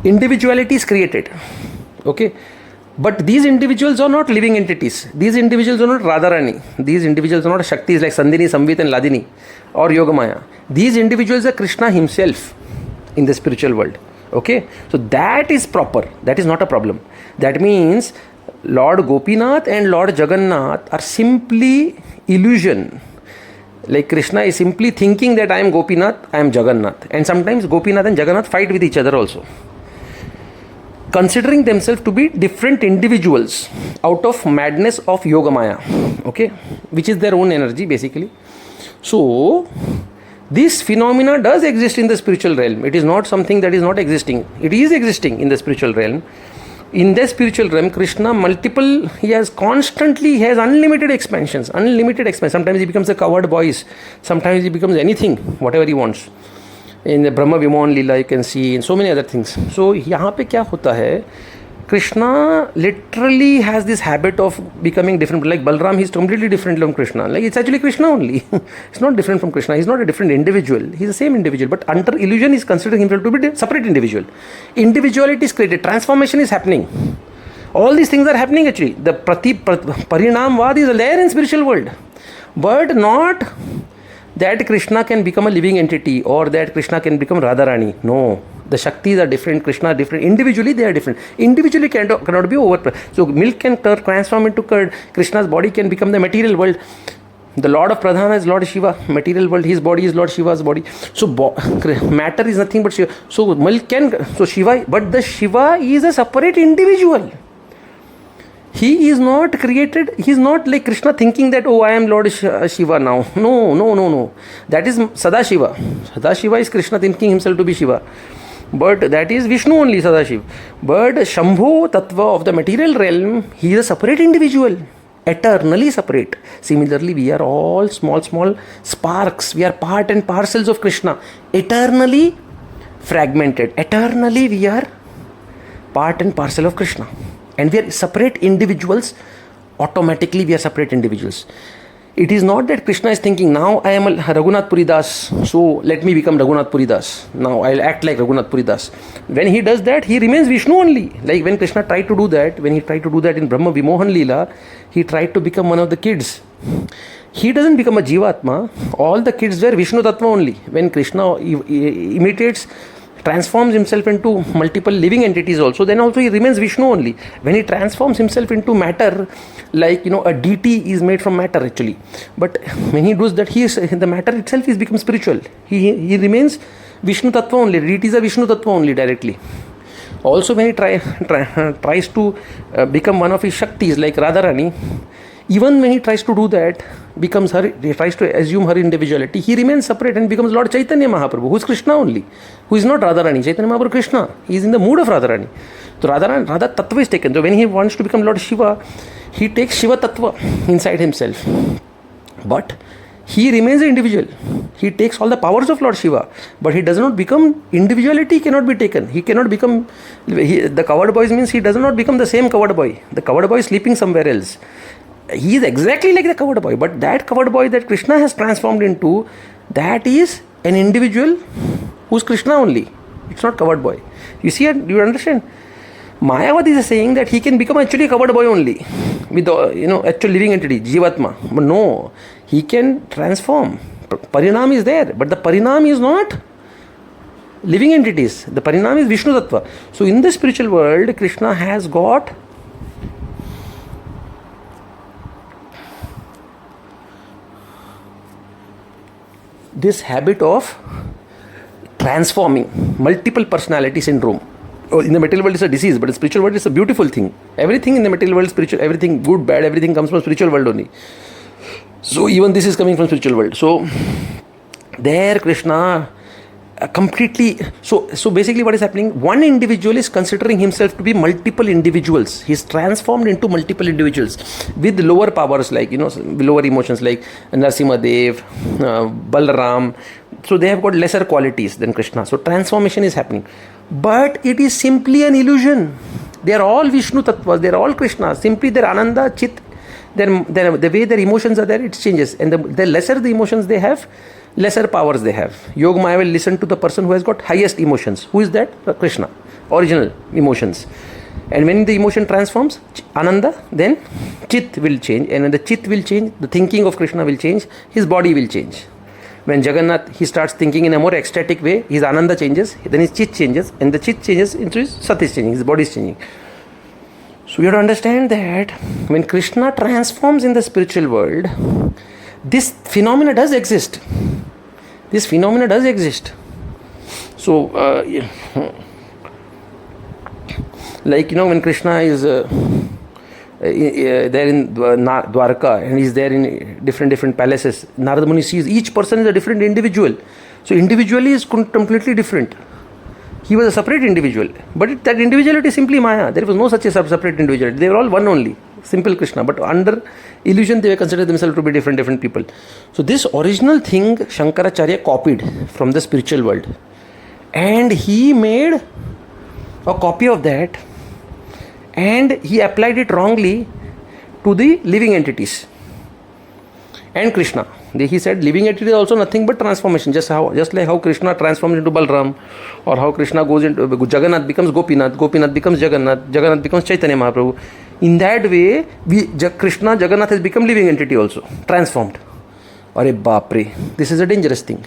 S1: Individuality is created, okay, but these individuals are not living entities. These individuals are not Radharani. These individuals are not Shaktis like Sandhini, Samvit and Ladini or Yogamaya. These individuals are Krishna himself in the spiritual world. Okay, so that is proper. That is not a problem. That means Lord Gopinath and Lord Jagannath are simply illusion. Like Krishna is simply thinking that I am Gopinath, I am Jagannath. And sometimes Gopinath and Jagannath fight with each other also, considering themselves to be different individuals out of madness of Yogamaya, okay, which is their own energy basically. So this phenomena does exist in the spiritual realm. It is not something that is not existing. It is existing in the spiritual realm. In the spiritual realm, Krishna he has unlimited expansions. Sometimes he becomes a covered voice. Sometimes he becomes anything, whatever he wants. In the Brahma Vimon Leela you can see, in so many other things. So यहाँ पे क्या होता है? Krishna literally has this habit of becoming different. Like Balram, he's completely different from Krishna. Like it's actually Krishna only. It's not different from Krishna. He's not a different individual. He's the same individual. But under illusion, he's considering himself to be a separate individual. Individuality is created. Transformation is happening. All these things are happening actually. The Parinamvad is there in spiritual world. But not that Krishna can become a living entity or that Krishna can become Radharani. No. The Shaktis are different, Krishna are different. Individually, they are different. Individually cannot be over. So, milk can transform into curd. Krishna's body can become the material world. The Lord of Pradhana is Lord Shiva. Material world, his body is Lord Shiva's body. So, matter is nothing but Shiva. So, Shiva, but the Shiva is a separate individual. He is not created, he is not like Krishna thinking that, I am Lord Shiva now. No. That is Sadashiva. Sadashiva is Krishna thinking himself to be Shiva. But that is Vishnu only, Sadashiva. But Shambhu Tattva of the material realm, he is a separate individual. eternally separate. Similarly, we are all small, small sparks. We are part and parcels of Krishna, eternally fragmented. Eternally, we are part and parcel of Krishna. And we are separate individuals. Automatically, we are separate individuals. It is not that Krishna is thinking, now I am a Raghunath Puridas, so let me become Raghunath Puridas. Now I'll act like Raghunath Puridas. When he does that, he remains Vishnu only. Like when Krishna tried to do that, when he tried to do that in Brahma Vimohan Leela, he tried to become one of the kids. He doesn't become a Jivatma. All the kids were Vishnu Tattva only. When Krishna imitates, transforms himself into multiple living entities also, then also he remains Vishnu only. When he transforms himself into matter, like a deity is made from matter actually, but when he does that, the matter itself is become spiritual. He remains Vishnu Tattva only. Deities are Vishnu Tattva only directly. Also when he tries to become one of his Shaktis like Radharani, even when he tries to do that, he tries to assume her individuality, he remains separate and becomes Lord Chaitanya Mahaprabhu, who is Krishna only, who is not Radharani. Chaitanya Mahaprabhu Krishna, he is in the mood of Radharani. So Radha Tattva is taken. So when he wants to become Lord Shiva, he takes Shiva Tattva inside himself. But he remains an individual. He takes all the powers of Lord Shiva, but he does not become, individuality cannot be taken. He cannot become, the coward boy means he does not become the same coward boy. The coward boy is sleeping somewhere else. He is exactly like the coward boy, but that coward boy that Krishna has transformed into, that is an individual who's Krishna only. It's not coward boy. You see, do you understand? Mayavadis is saying that he can become actually a coward boy only with the actual living entity, Jivatma. But no, he can transform. Parinam is there, but the Parinam is not living entities. The Parinam is Vishnu Tattva. So in the spiritual world, Krishna has got this habit of transforming, multiple personality syndrome. In the material world it's a disease, but in the spiritual world it's a beautiful thing. Everything in the material world is spiritual, everything good, bad, everything comes from spiritual world only. So even this is coming from spiritual world. So there Krishna completely, so basically what is happening, one individual is considering himself to be multiple individuals. He is transformed into multiple individuals with lower powers, like lower emotions, like Narasimha Dev, Balaram. So they have got lesser qualities than Krishna. So transformation is happening, but it is simply an illusion. They are all Vishnu Tattvas, they are all Krishna. Simply their Ananda, Chit, the way their emotions are there, it changes. And the lesser the emotions they have, lesser powers they have. Yoga Maya will listen to the person who has got highest emotions. Who is that? Krishna. Original emotions. And when the emotion transforms, Ananda, then Chit will change. And when the Chit will change, the thinking of Krishna will change, his body will change. When Jagannath, he starts thinking in a more ecstatic way, his Ananda changes, then his Chit changes, and the Chit changes into his Sat is changing, his body is changing. So you have to understand that when Krishna transforms in the spiritual world, this phenomena does exist. This phenomena does exist. So, like when Krishna is there in Dwarka and he's there in different palaces, Narada Muni sees each person is a different individual. So individually is completely different. He was a separate individual, but that individuality is simply Maya. There was no such a separate individuality. They were all one only, simple Krishna. But under illusion, they were considered themselves to be different people. So this original thing, Shankaracharya copied from the spiritual world. And he made a copy of that and he applied it wrongly to the living entities and Krishna. He said living entity is also nothing but transformation, just like how Krishna transforms into Balram, or how Krishna goes into Jagannath becomes Gopinath, Gopinath becomes Jagannath, Jagannath becomes Chaitanya Mahaprabhu. In that way, Krishna, Jagannath has become living entity also, transformed. Are Bapre, this is a dangerous thing.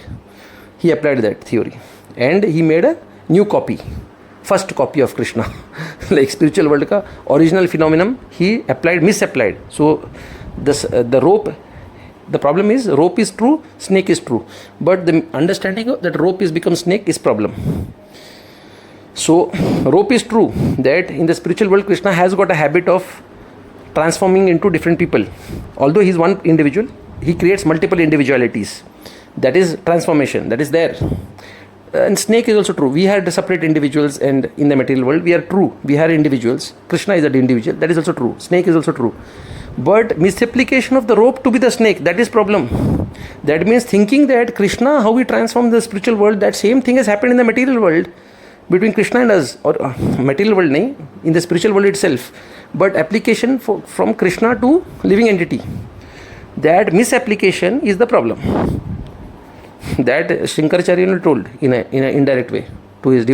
S1: He applied that theory and he made a new copy, first copy of Krishna. Like spiritual world ka original phenomenon, he misapplied. So the rope, the problem is rope is true, snake is true, but the understanding of that rope is become snake is problem. So rope is true that in the spiritual world Krishna has got a habit of transforming into different people. Although he is one individual, he creates multiple individualities. That is transformation, that is there. And snake is also true. We had separate individuals, and in the material world we are true, we are individuals. Krishna is an individual, that is also true. Snake is also true. But misapplication of the rope to be the snake, that is problem. That means thinking that Krishna, how he transformed the spiritual world, that same thing has happened in the material world between Krishna and us, or material world nahi, in the spiritual world itself. But application from Krishna to living entity, that misapplication is the problem. That Shankaracharya told in an indirect way to his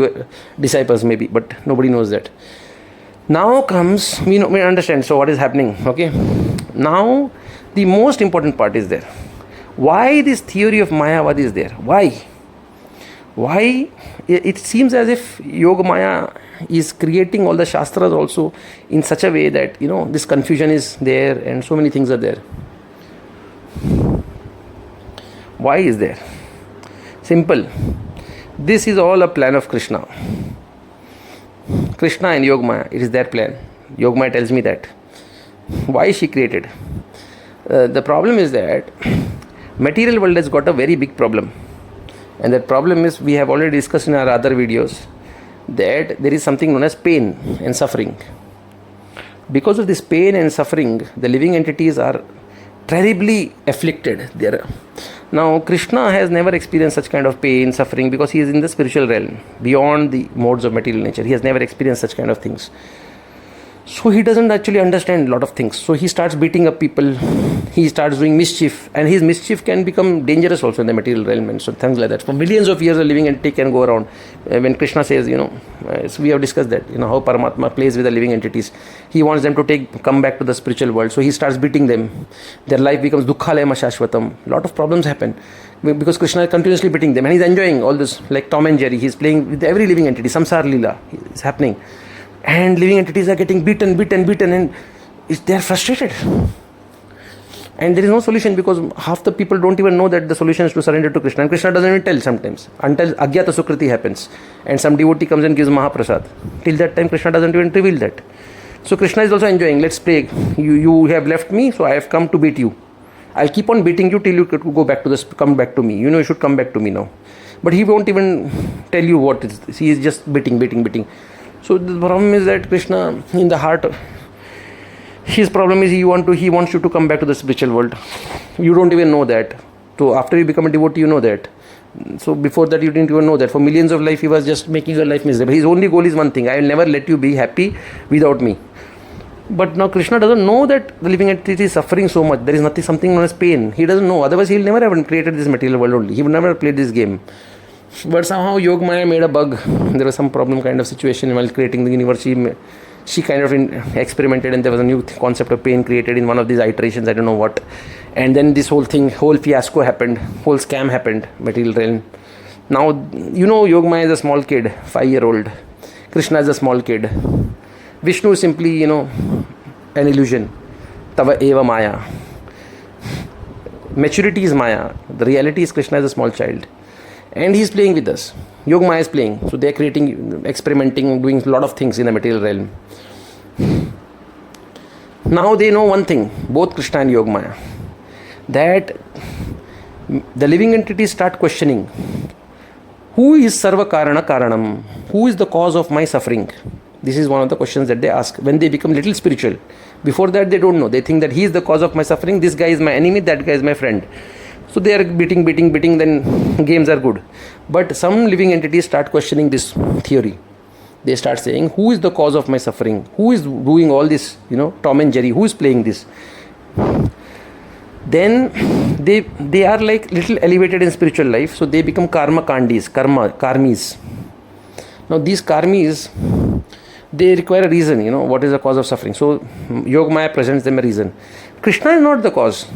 S1: disciples maybe, but nobody knows that. Now comes, we understand, so what is happening, okay? Now, the most important part is there. Why this theory of Mayavadis is there? Why? Why? It seems as if Yoga Maya is creating all the Shastras also in such a way that, this confusion is there and so many things are there. Why is there? Simple. This is all a plan of Krishna. Krishna and Yogamaya, it is their plan. Yogamaya tells me that. Why she created? The problem is that material world has got a very big problem. And that problem is, we have already discussed in our other videos, that there is something known as pain and suffering. Because of this pain and suffering, the living entities are terribly afflicted. Now, Krishna has never experienced such kind of pain, suffering, because he is in the spiritual realm, beyond the modes of material nature. He has never experienced such kind of things. So he doesn't actually understand a lot of things. So he starts beating up people, he starts doing mischief, and his mischief can become dangerous also in the material realm, and so things like that. For millions of years, a living entity can go around. When Krishna says, so we have discussed that, how Paramatma plays with the living entities. He wants them to come back to the spiritual world. So he starts beating them. Their life becomes dukkhalayam ashashvatam. A lot of problems happen because Krishna is continuously beating them, and he's enjoying all this, like Tom and Jerry. He's playing with every living entity. Samsara Leela is happening. And living entities are getting beaten, and they are frustrated. And there is no solution, because half the people don't even know that the solution is to surrender to Krishna. And Krishna doesn't even tell sometimes, until Agyata Sukriti happens. And some devotee comes and gives Mahaprasad. Till that time, Krishna doesn't even reveal that. So Krishna is also enjoying. Let's play. You have left me, so I have come to beat you. I'll keep on beating you till you go back to come back to me. You should come back to me now. But he won't even tell you what it is. He is just beating. So the problem is that Krishna, in the heart, his problem is he wants you to come back to the spiritual world. You don't even know that. So after you become a devotee, you know that. So before that, you didn't even know that. For millions of life, he was just making your life miserable. His only goal is one thing: I will never let you be happy without me. But now Krishna doesn't know that the living entity is suffering so much. There is something known as pain. He doesn't know. Otherwise, he'll never have created this material world only. He would never have played this game. But somehow Yogamaya made a bug. There was some problem kind of situation while creating the universe. She kind of experimented, and there was a new concept of pain created in one of these iterations. I don't know what. And then this whole fiasco happened. Whole scam happened. Material realm. Now, Yogamaya is a small kid, 5-year-old. Krishna is a small kid. Vishnu is simply, an illusion. Tava eva maya. Maturity is maya. The reality is Krishna is a small child. And he's playing with us. Yogamaya is playing. So they're creating, experimenting, doing a lot of things in the material realm. Now they know one thing, both Krishna and Yogamaya, that the living entities start questioning, who is Sarva Karana Karanam? Who is the cause of my suffering? This is one of the questions that they ask when they become little spiritual. Before that, they don't know. They think that he is the cause of my suffering. This guy is my enemy. That guy is my friend. So they are beating, then games are good. But some living entities start questioning this theory. They start saying, who is the cause of my suffering? Who is doing all this, Tom and Jerry? Who is playing this? Then they are like little elevated in spiritual life. So they become karmis. Now these karmis, they require a reason, what is the cause of suffering. So Yogamaya presents them a reason. Krishna is not the cause.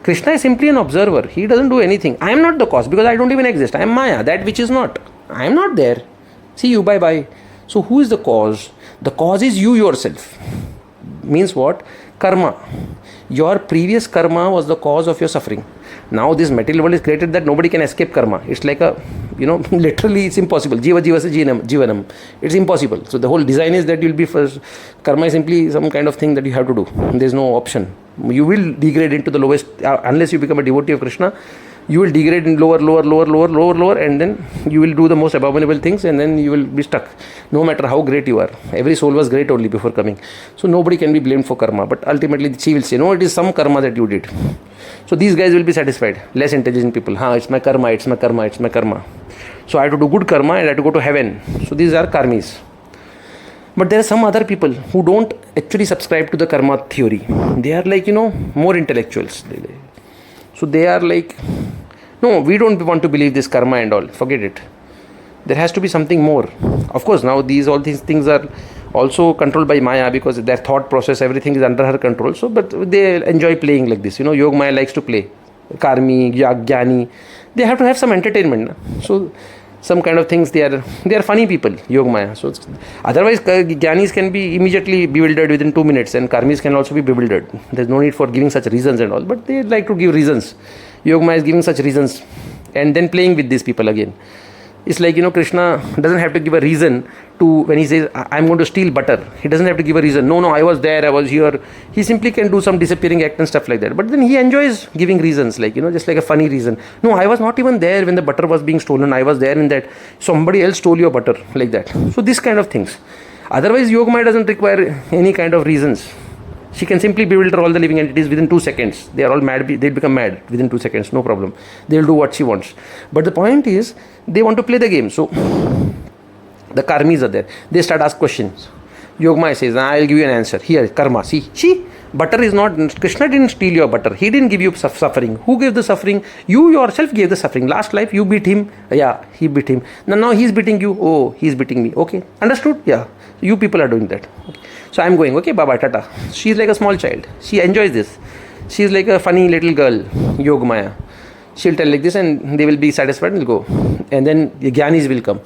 S1: Krishna is simply an observer. He doesn't do anything. I am not the cause because I don't even exist. I am Maya, that which is not. I am not there. See you, bye-bye. So who is the cause? The cause is you yourself. Means what? Karma. Your previous karma was the cause of your suffering. Now this material world is created that nobody can escape karma. It's like literally it's impossible. Jiva jiva se jivanam. It's impossible. So the whole design is that you'll be first. Karma is simply some kind of thing that you have to do. There's no option. You will degrade into the lowest, unless you become a devotee of Krishna. you will degrade in lower, and then you will do the most abominable things, and then you will be stuck, no matter how great you are. Every soul was great only before coming. So nobody can be blamed for karma, but ultimately she will say, no, it is some karma that you did. So these guys will be satisfied, less intelligent people. It's my karma, it's my karma, it's my karma. So I have to do good karma and I have to go to heaven. So these are karmis. But there are some other people who don't actually subscribe to the karma theory. They are like, more intellectuals. So they are like, no, we don't want to believe this karma and all. Forget it. There has to be something more. Of course, now all these things are also controlled by Maya, because their thought process, everything is under her control. So, but they enjoy playing like this. Yoga Maya likes to play. Karmi, Jnani, they have to have some entertainment. So some kind of things, they are funny people, Yoga Maya. So otherwise Jnanis can be immediately bewildered within 2 minutes, and Karmis can also be bewildered. There's no need for giving such reasons and all, but they like to give reasons. Yoga Maya is giving such reasons and then playing with these people again. It's like, Krishna doesn't have to give a reason to, when he says, I'm going to steal butter. He doesn't have to give a reason. No, I was there, I was here. He simply can do some disappearing act and stuff like that. But then he enjoys giving reasons, like, just like a funny reason. No, I was not even there when the butter was being stolen. I was there in that. Somebody else stole your butter, like that. So this kind of things. Otherwise, Yoga Maya doesn't require any kind of reasons. She can simply bewilder all the living entities within 2 seconds. They are all mad. They'll become mad within 2 seconds. No problem. They'll do what she wants. But the point is, they want to play the game. So the karmis are there. They start ask questions. Yoga Maya says, I'll give you an answer. Here, karma. See, butter is not, Krishna didn't steal your butter. He didn't give you suffering. Who gave the suffering? You yourself gave the suffering. Last life, you beat him. Yeah, he beat him. Now he's beating you. Oh, he's beating me. Okay, understood? Yeah, you people are doing that. Okay. So I'm going, okay, Baba, tata. She's like a small child. She enjoys this. She's like a funny little girl, Yoga Maya. She'll tell like this and they will be satisfied and will go. And then the Jnanis will come.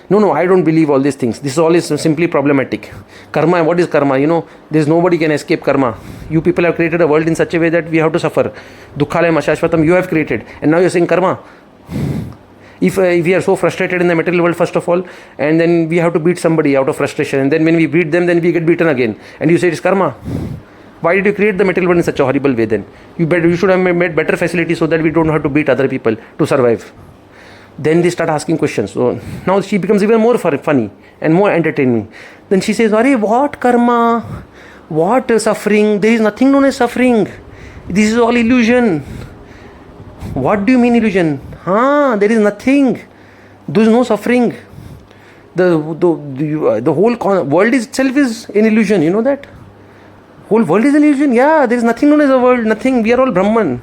S1: No, I don't believe all these things. This all is simply problematic. Karma, what is karma? There's nobody can escape karma. You people have created a world in such a way that we have to suffer. Dukkhalayam ashashvatam you have created. And now you're saying karma. If we are so frustrated in the material world, first of all, and then we have to beat somebody out of frustration, and then when we beat them, then we get beaten again, and you say it's karma. Why did you create the material world in such a horrible way then? You should have made better facilities so that we don't have to beat other people to survive. Then they start asking questions. So now she becomes even more funny and more entertaining. Then she says, Arey, what karma? What suffering? There is nothing known as suffering. This is all illusion. What do you mean illusion? There is nothing. There is no suffering. The whole world itself is an illusion. You know that? Whole world is an illusion. Yeah, there is nothing known as a world. Nothing. We are all Brahman.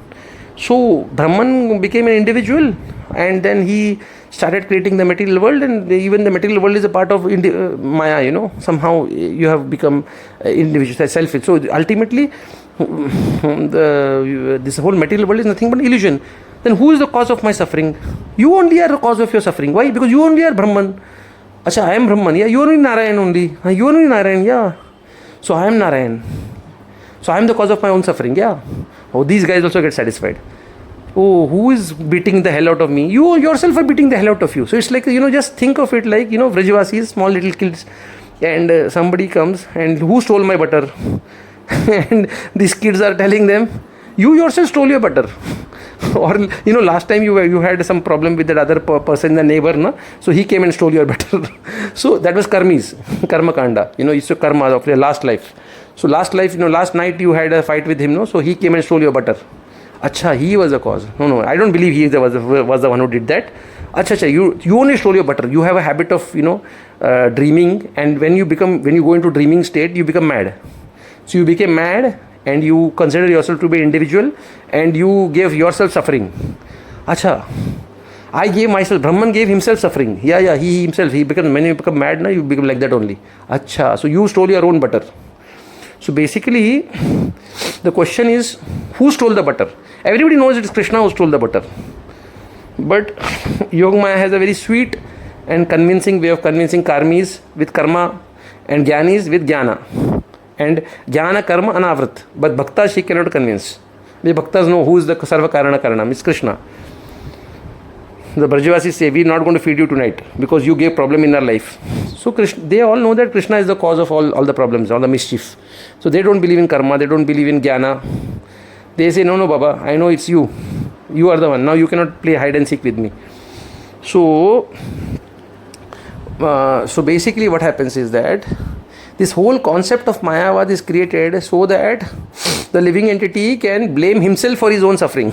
S1: So Brahman became an individual, and then he started creating the material world, and even the material world is a part of Maya. Somehow you have become individual, selfish. So ultimately, this whole material world is nothing but illusion. Then who is the cause of my suffering? You only are the cause of your suffering. Why? Because you only are Brahman. Acha, I am Brahman. Yeah, you are only Narayan only. You are only Narayan. Yeah. So I am Narayan. So I am the cause of my own suffering. Yeah. Oh, these guys also get satisfied. Oh, who is beating the hell out of me? You yourself are beating the hell out of you. So it's like, just think of it like, Vrajavasis, small little kids. And somebody comes and who stole my butter? And these kids are telling them, you yourself stole your butter. Or, last time you had some problem with that other person, the neighbor, no? So he came and stole your butter. So that was karmis, karma kanda. It's a karma of your last life. So last life, last night you had a fight with him, no? So he came and stole your butter. Acha, he was the cause. No, I don't believe he was the one who did that. Acha, you only stole your butter. You have a habit of, dreaming, and when you go into dreaming state, you become mad. So you became mad, and you consider yourself to be an individual, and you gave yourself suffering. Acha, I gave myself, Brahman gave himself suffering. Yeah, he himself, when you become mad, you become like that only. Acha, so you stole your own butter. So basically, the question is, who stole the butter? Everybody knows it is Krishna who stole the butter. But Yoga Maya has a very sweet and convincing way of convincing karmis with karma and jnanis with jnana. And jnana, karma, anavrit. But bhaktas she cannot convince. The bhaktas know who is the sarva karana karanam. It's Krishna. The Brajavasis say, we are not going to feed you tonight because you gave problem in our life. So they all know that Krishna is the cause of all the problems, all the mischief. So they don't believe in karma, they don't believe in jnana. They say, no, Baba, I know it's you. You are the one. Now you cannot play hide and seek with me. So basically what happens is that this whole concept of Mayavad is created so that the living entity can blame himself for his own suffering.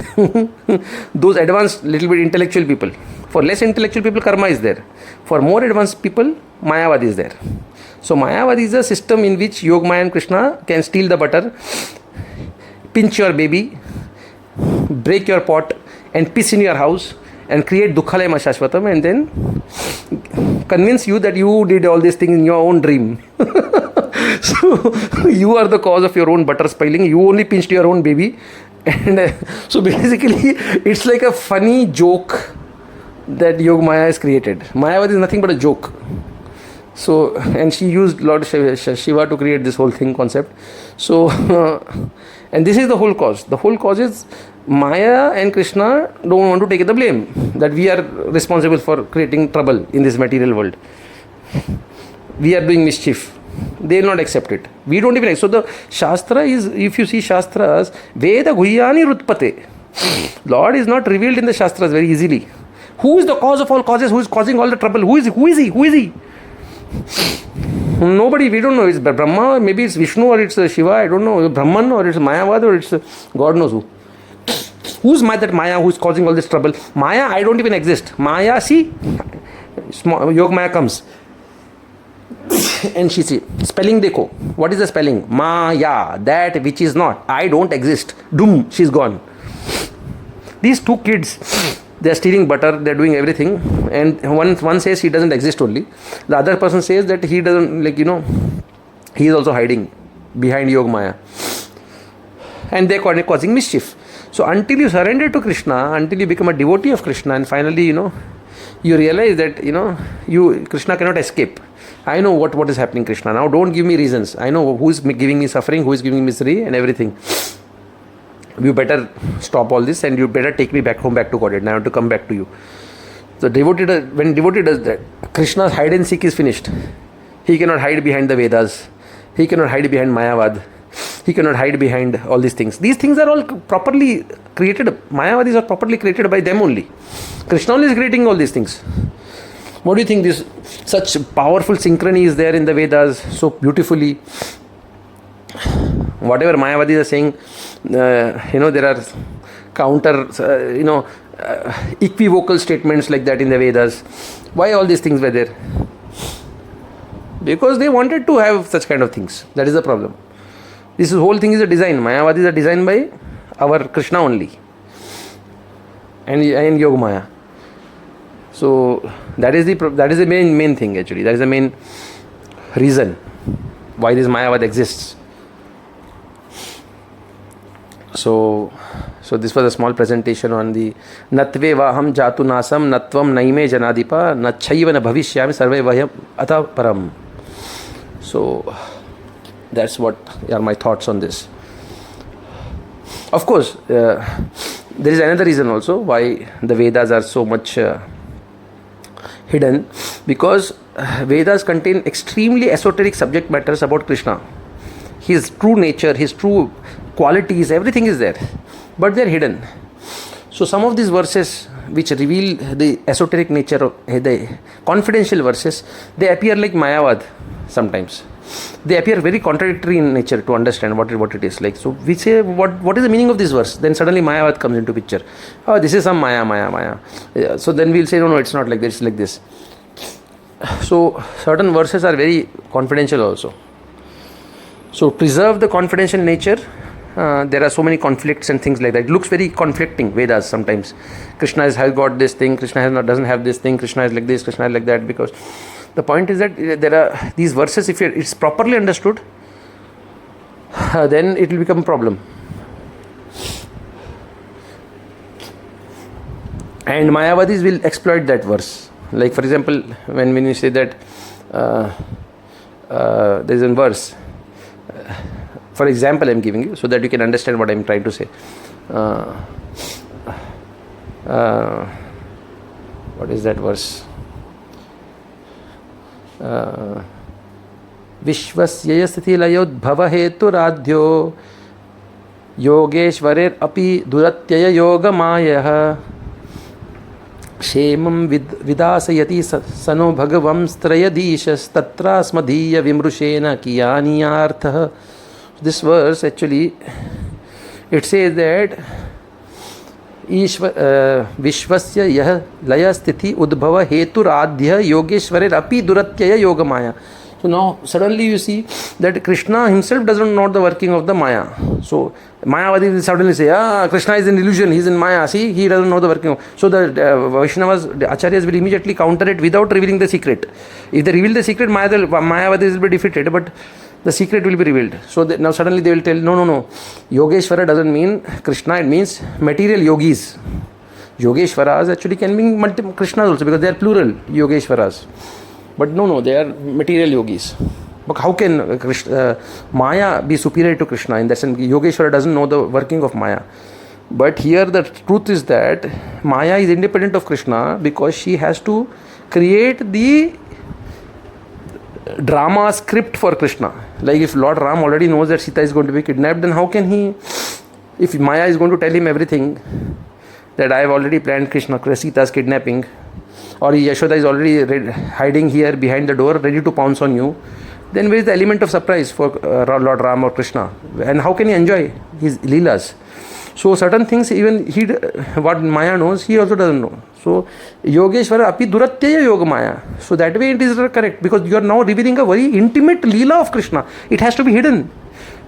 S1: Those advanced, little bit intellectual people. For less intellectual people, karma is there. For more advanced people, Mayavad is there. So Mayavad is a system in which Yogamaya and Krishna can steal the butter, pinch your baby, break your pot, and piss in your house, and create Dukhalaya Shashvatam, and then convince you that you did all these things in your own dream. So you are the cause of your own butter spoiling. You only pinched your own baby. And so basically it's like a funny joke that Yogamaya has created. Mayavad is nothing but a joke. So, and she used Lord Shiva to create this whole thing concept. So and this is the whole cause. The whole cause is Maya and Krishna don't want to take the blame that we are responsible for creating trouble in this material world. We are doing mischief. They will not accept it. We don't even accept. So the Shastra is, if you see Shastras, Veda Guhyani Rutpate. Lord is not revealed in the Shastras very easily. Who is the cause of all causes? Who is causing all the trouble? Who is he? Who is he? Who is he? Nobody, we don't know. It's Brahma, maybe it's Vishnu or it's Shiva, I don't know. Brahman or it's Mayavad or it's God knows who. Who's that Maya who's causing all this trouble? Maya, I don't even exist. Maya, see, Yogamaya comes. And she says, spelling dekho. What is the spelling? Maya, that which is not. I don't exist. Doom, she's gone. These two kids, they are stealing butter, they are doing everything. And one says he doesn't exist only. The other person says that he doesn't, he is also hiding behind Yogamaya. And they are causing mischief. So until you surrender to Krishna, until you become a devotee of Krishna, and finally, you realize that, Krishna cannot escape. I know what is happening, Krishna. Now don't give me reasons. I know who is giving me suffering, who is giving me misery and everything. You better stop all this and you better take me back home, back to Godhead. Now I have to come back to you. So when devotee does that, Krishna's hide and seek is finished. He cannot hide behind the Vedas. He cannot hide behind Mayavad. He cannot hide behind all these things. These things are all properly created. Mayavadis are properly created by them only. Krishna only is creating all these things. What do you think? This such powerful synchrony is there in the Vedas so beautifully. Whatever Mayavadis are saying, there are counter, equivocal statements like that in the Vedas. Why all these things were there? Because they wanted to have such kind of things. That is the problem. This whole thing is a design. Mayavadis are designed by our Krishna only. And Yogamaya. So that is the main thing actually. That is the main reason why this Mayavad exists. So this was a small presentation on the Natve Vaham Jatu Nasam Natvam Naime Janadipa Nachaiva Na Bhavishyami Sarve Vaham Atha Param. So that's what are my thoughts on this. Of course, there is another reason also why the Vedas are so much hidden, because Vedas contain extremely esoteric subject matters about Krishna. His true nature, his true qualities, everything is there, but they are hidden. So some of these verses which reveal the esoteric nature of the confidential verses, they appear like Mayavad sometimes. They appear very contradictory in nature to understand what it is like. So we say, what is the meaning of this verse? Then suddenly Mayavad comes into picture. Oh, this is some Maya. So then we'll say, no, it's not like this, it's like this. So certain verses are very confidential also. So preserve the confidential nature. There are so many conflicts and things like that. It looks very conflicting, Vedas sometimes. Krishna has got this thing, Krishna doesn't have this thing, Krishna is like this, Krishna is like that. Because the point is that there are these verses, if it's properly understood, then it will become a problem. And Mayavadis will exploit that verse. Like for example, when you say that there is a verse, for example I am giving you so that you can understand what I am trying to say. What is that verse? Vishvasya sthiti layodbhava hetu radhyo Yogeshwarer api duratyaya yoga mayah क्षेमं विदासयति सनो भगवं स्त्रयदीशस्तत्रास्मदीय विमृशेन कियानियार्थः. This verse actually it says that विश्वस्य यह लय स्थिति उद्भव हेतुराद्य योगेश्वरे अपि दुरत्यय योग माया. So now suddenly you see that Krishna himself doesn't know the working of the Maya. So Mayavadis will suddenly say, Krishna is an illusion, he is in Maya. See, he doesn't know the working of. So the Vaishnavas, the Acharyas will immediately counter it without revealing the secret. If they reveal the secret, Mayavadis will be defeated, but the secret will be revealed. So now suddenly they will tell, no. Yogeshwara doesn't mean Krishna, it means material yogis. Yogeshwaras actually can mean Krishnas also because they are plural Yogeshwaras. But no, they are material yogis. But how can Maya be superior to Krishna? In that sense, Yogeshwara doesn't know the working of Maya. But here the truth is that Maya is independent of Krishna because she has to create the drama script for Krishna. Like if Lord Ram already knows that Sita is going to be kidnapped, then how can he, if Maya is going to tell him everything, that I have already planned Sita's kidnapping, or Yashoda is already hiding here behind the door, ready to pounce on you, then where is the element of surprise for Lord Ram or Krishna? And how can he enjoy his Leelas? So certain things even what Maya knows, he also doesn't know. So Yogeshwara api duratyaya yoga Maya. So that way it is correct because you are now revealing a very intimate Leela of Krishna. It has to be hidden.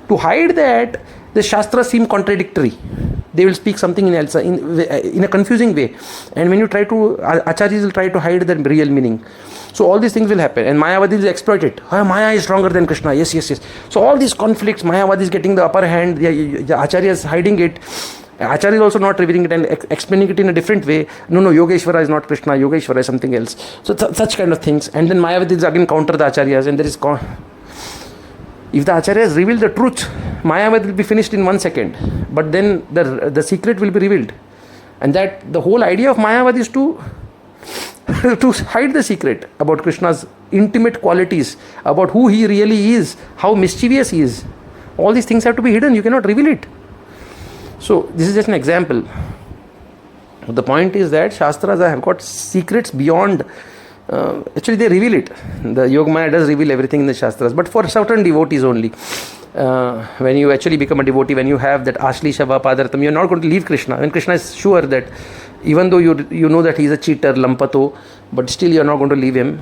S1: To hide that, the Shastras seem contradictory. They will speak something in else in a confusing way. And when you try to, Acharyas will try to hide the real meaning. So all these things will happen. And Mayavadis will exploit it. Maya is stronger than Krishna. Yes. So all these conflicts, Mayavadis getting the upper hand, the Acharyas hiding it. Acharya is also not revealing it and explaining it in a different way. No, Yogeshwara is not Krishna, Yogeshwara is something else. So such kind of things. And then Mayavadis again counter the Acharyas and there is... If the Acharyas reveal the truth, Mayavad will be finished in 1 second. But then the secret will be revealed. And that the whole idea of Mayavad is to hide the secret about Krishna's intimate qualities, about who he really is, how mischievous he is. All these things have to be hidden. You cannot reveal it. So this is just an example. The point is that Shastras have got secrets beyond. Actually, they reveal it. The Yogamaya does reveal everything in the Shastras, but for certain devotees only. When you actually become a devotee, when you have that Ashli Shava Padartam, you are not going to leave Krishna. When Krishna is sure that even though you know that he is a cheater, lampato, but still you are not going to leave him,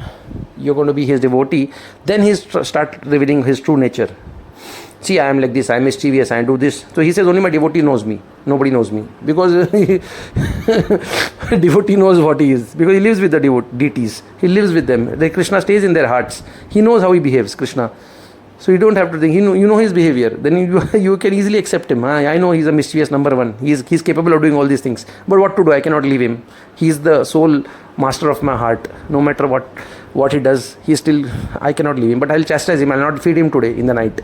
S1: you are going to be his devotee, then he start revealing his true nature. See, I am like this, I am mischievous, I do this. So he says, only my devotee knows me. Nobody knows me. Because devotee knows what he is. Because he lives with the deities. He lives with them. The Krishna stays in their hearts. He knows how he behaves, Krishna. So you don't have to think, you know his behavior. Then you can easily accept him. I know he's a mischievous number one. He's capable of doing all these things. But what to do? I cannot leave him. He's the sole master of my heart. No matter what he does, I cannot leave him. But I'll chastise him. I'll not feed him today in the night.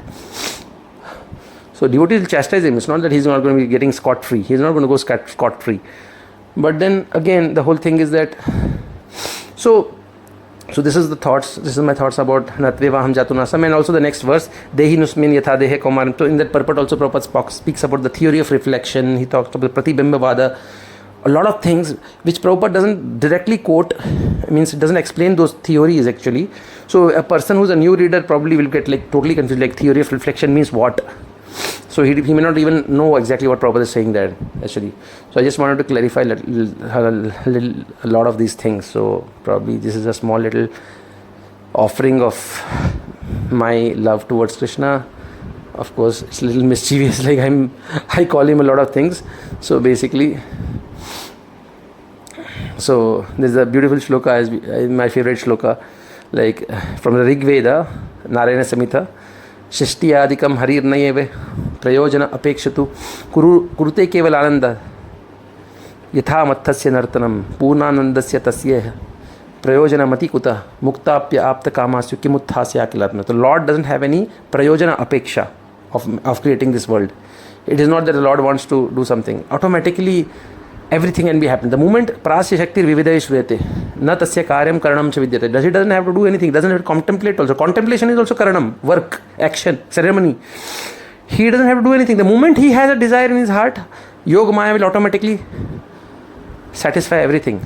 S1: So devotee will chastise him. It's not that he's not going to be getting scot-free. He's not going to go scot-free. But then again, the whole thing is that... So this is the thoughts. This is my thoughts about Natvevaham Jatunasam. And also the next verse, Dehi Nusmin Yatha Dehe Kaumaram. So in that purport also Prabhupada speaks about the theory of reflection. He talks about Pratibimbavada. A lot of things which Prabhupada doesn't directly quote, means it doesn't explain those theories actually. So a person who's a new reader probably will get like totally confused, like theory of reflection means what? So he may not even know exactly what Prabhupada is saying there actually. So I just wanted to clarify a lot of these things. So probably this is a small little offering of my love towards Krishna. Of course, it's a little mischievous, like I call him a lot of things. So basically, so there's a beautiful shloka, my favorite shloka, like from the Rig Veda, Narayana Samhita. Shishtiyadikam harirnayeve prayojana apekshatu kurute keval ananda yatha matthasya nartanam purnanandasya tasya prayojana matikuta muktapya apta kamasyu kimuthasya akilatma. The Lord doesn't have any prayojana apeksha of creating this world. It is not that the Lord wants to do something. Automatically everything can be happening. The moment prasya shakti vividaya shruyate, na tasya karyam karanam cha vidyate. He doesn't have to do anything. He doesn't have to contemplate also. Contemplation is also karanam, work, action, ceremony. He doesn't have to do anything. The moment he has a desire in his heart, Yoga Maya will automatically satisfy everything.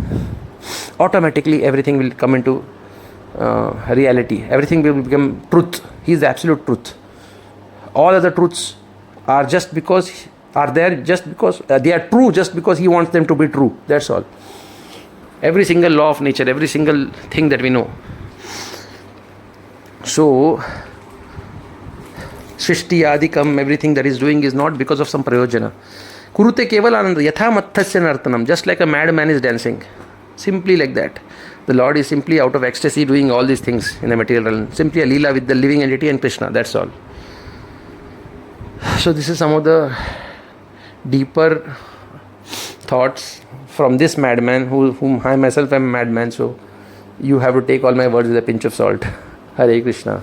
S1: Automatically everything will come into reality. Everything will become truth. He is the absolute truth. All other truths are just because they are true just because he wants them to be true. That's all. Every single law of nature, every single thing that we know. So Srishti Adikam, everything that is doing is not because of some prayojana. Kurute keval ananda yatha matthasya nartanam, just like a madman is dancing. Simply like that. The Lord is simply out of ecstasy doing all these things in the material realm. Simply a Leela with the living entity and Krishna, that's all. So this is some of the deeper thoughts from this madman, whom I myself am a madman. So you have to take all my words with a pinch of salt. Hare Krishna.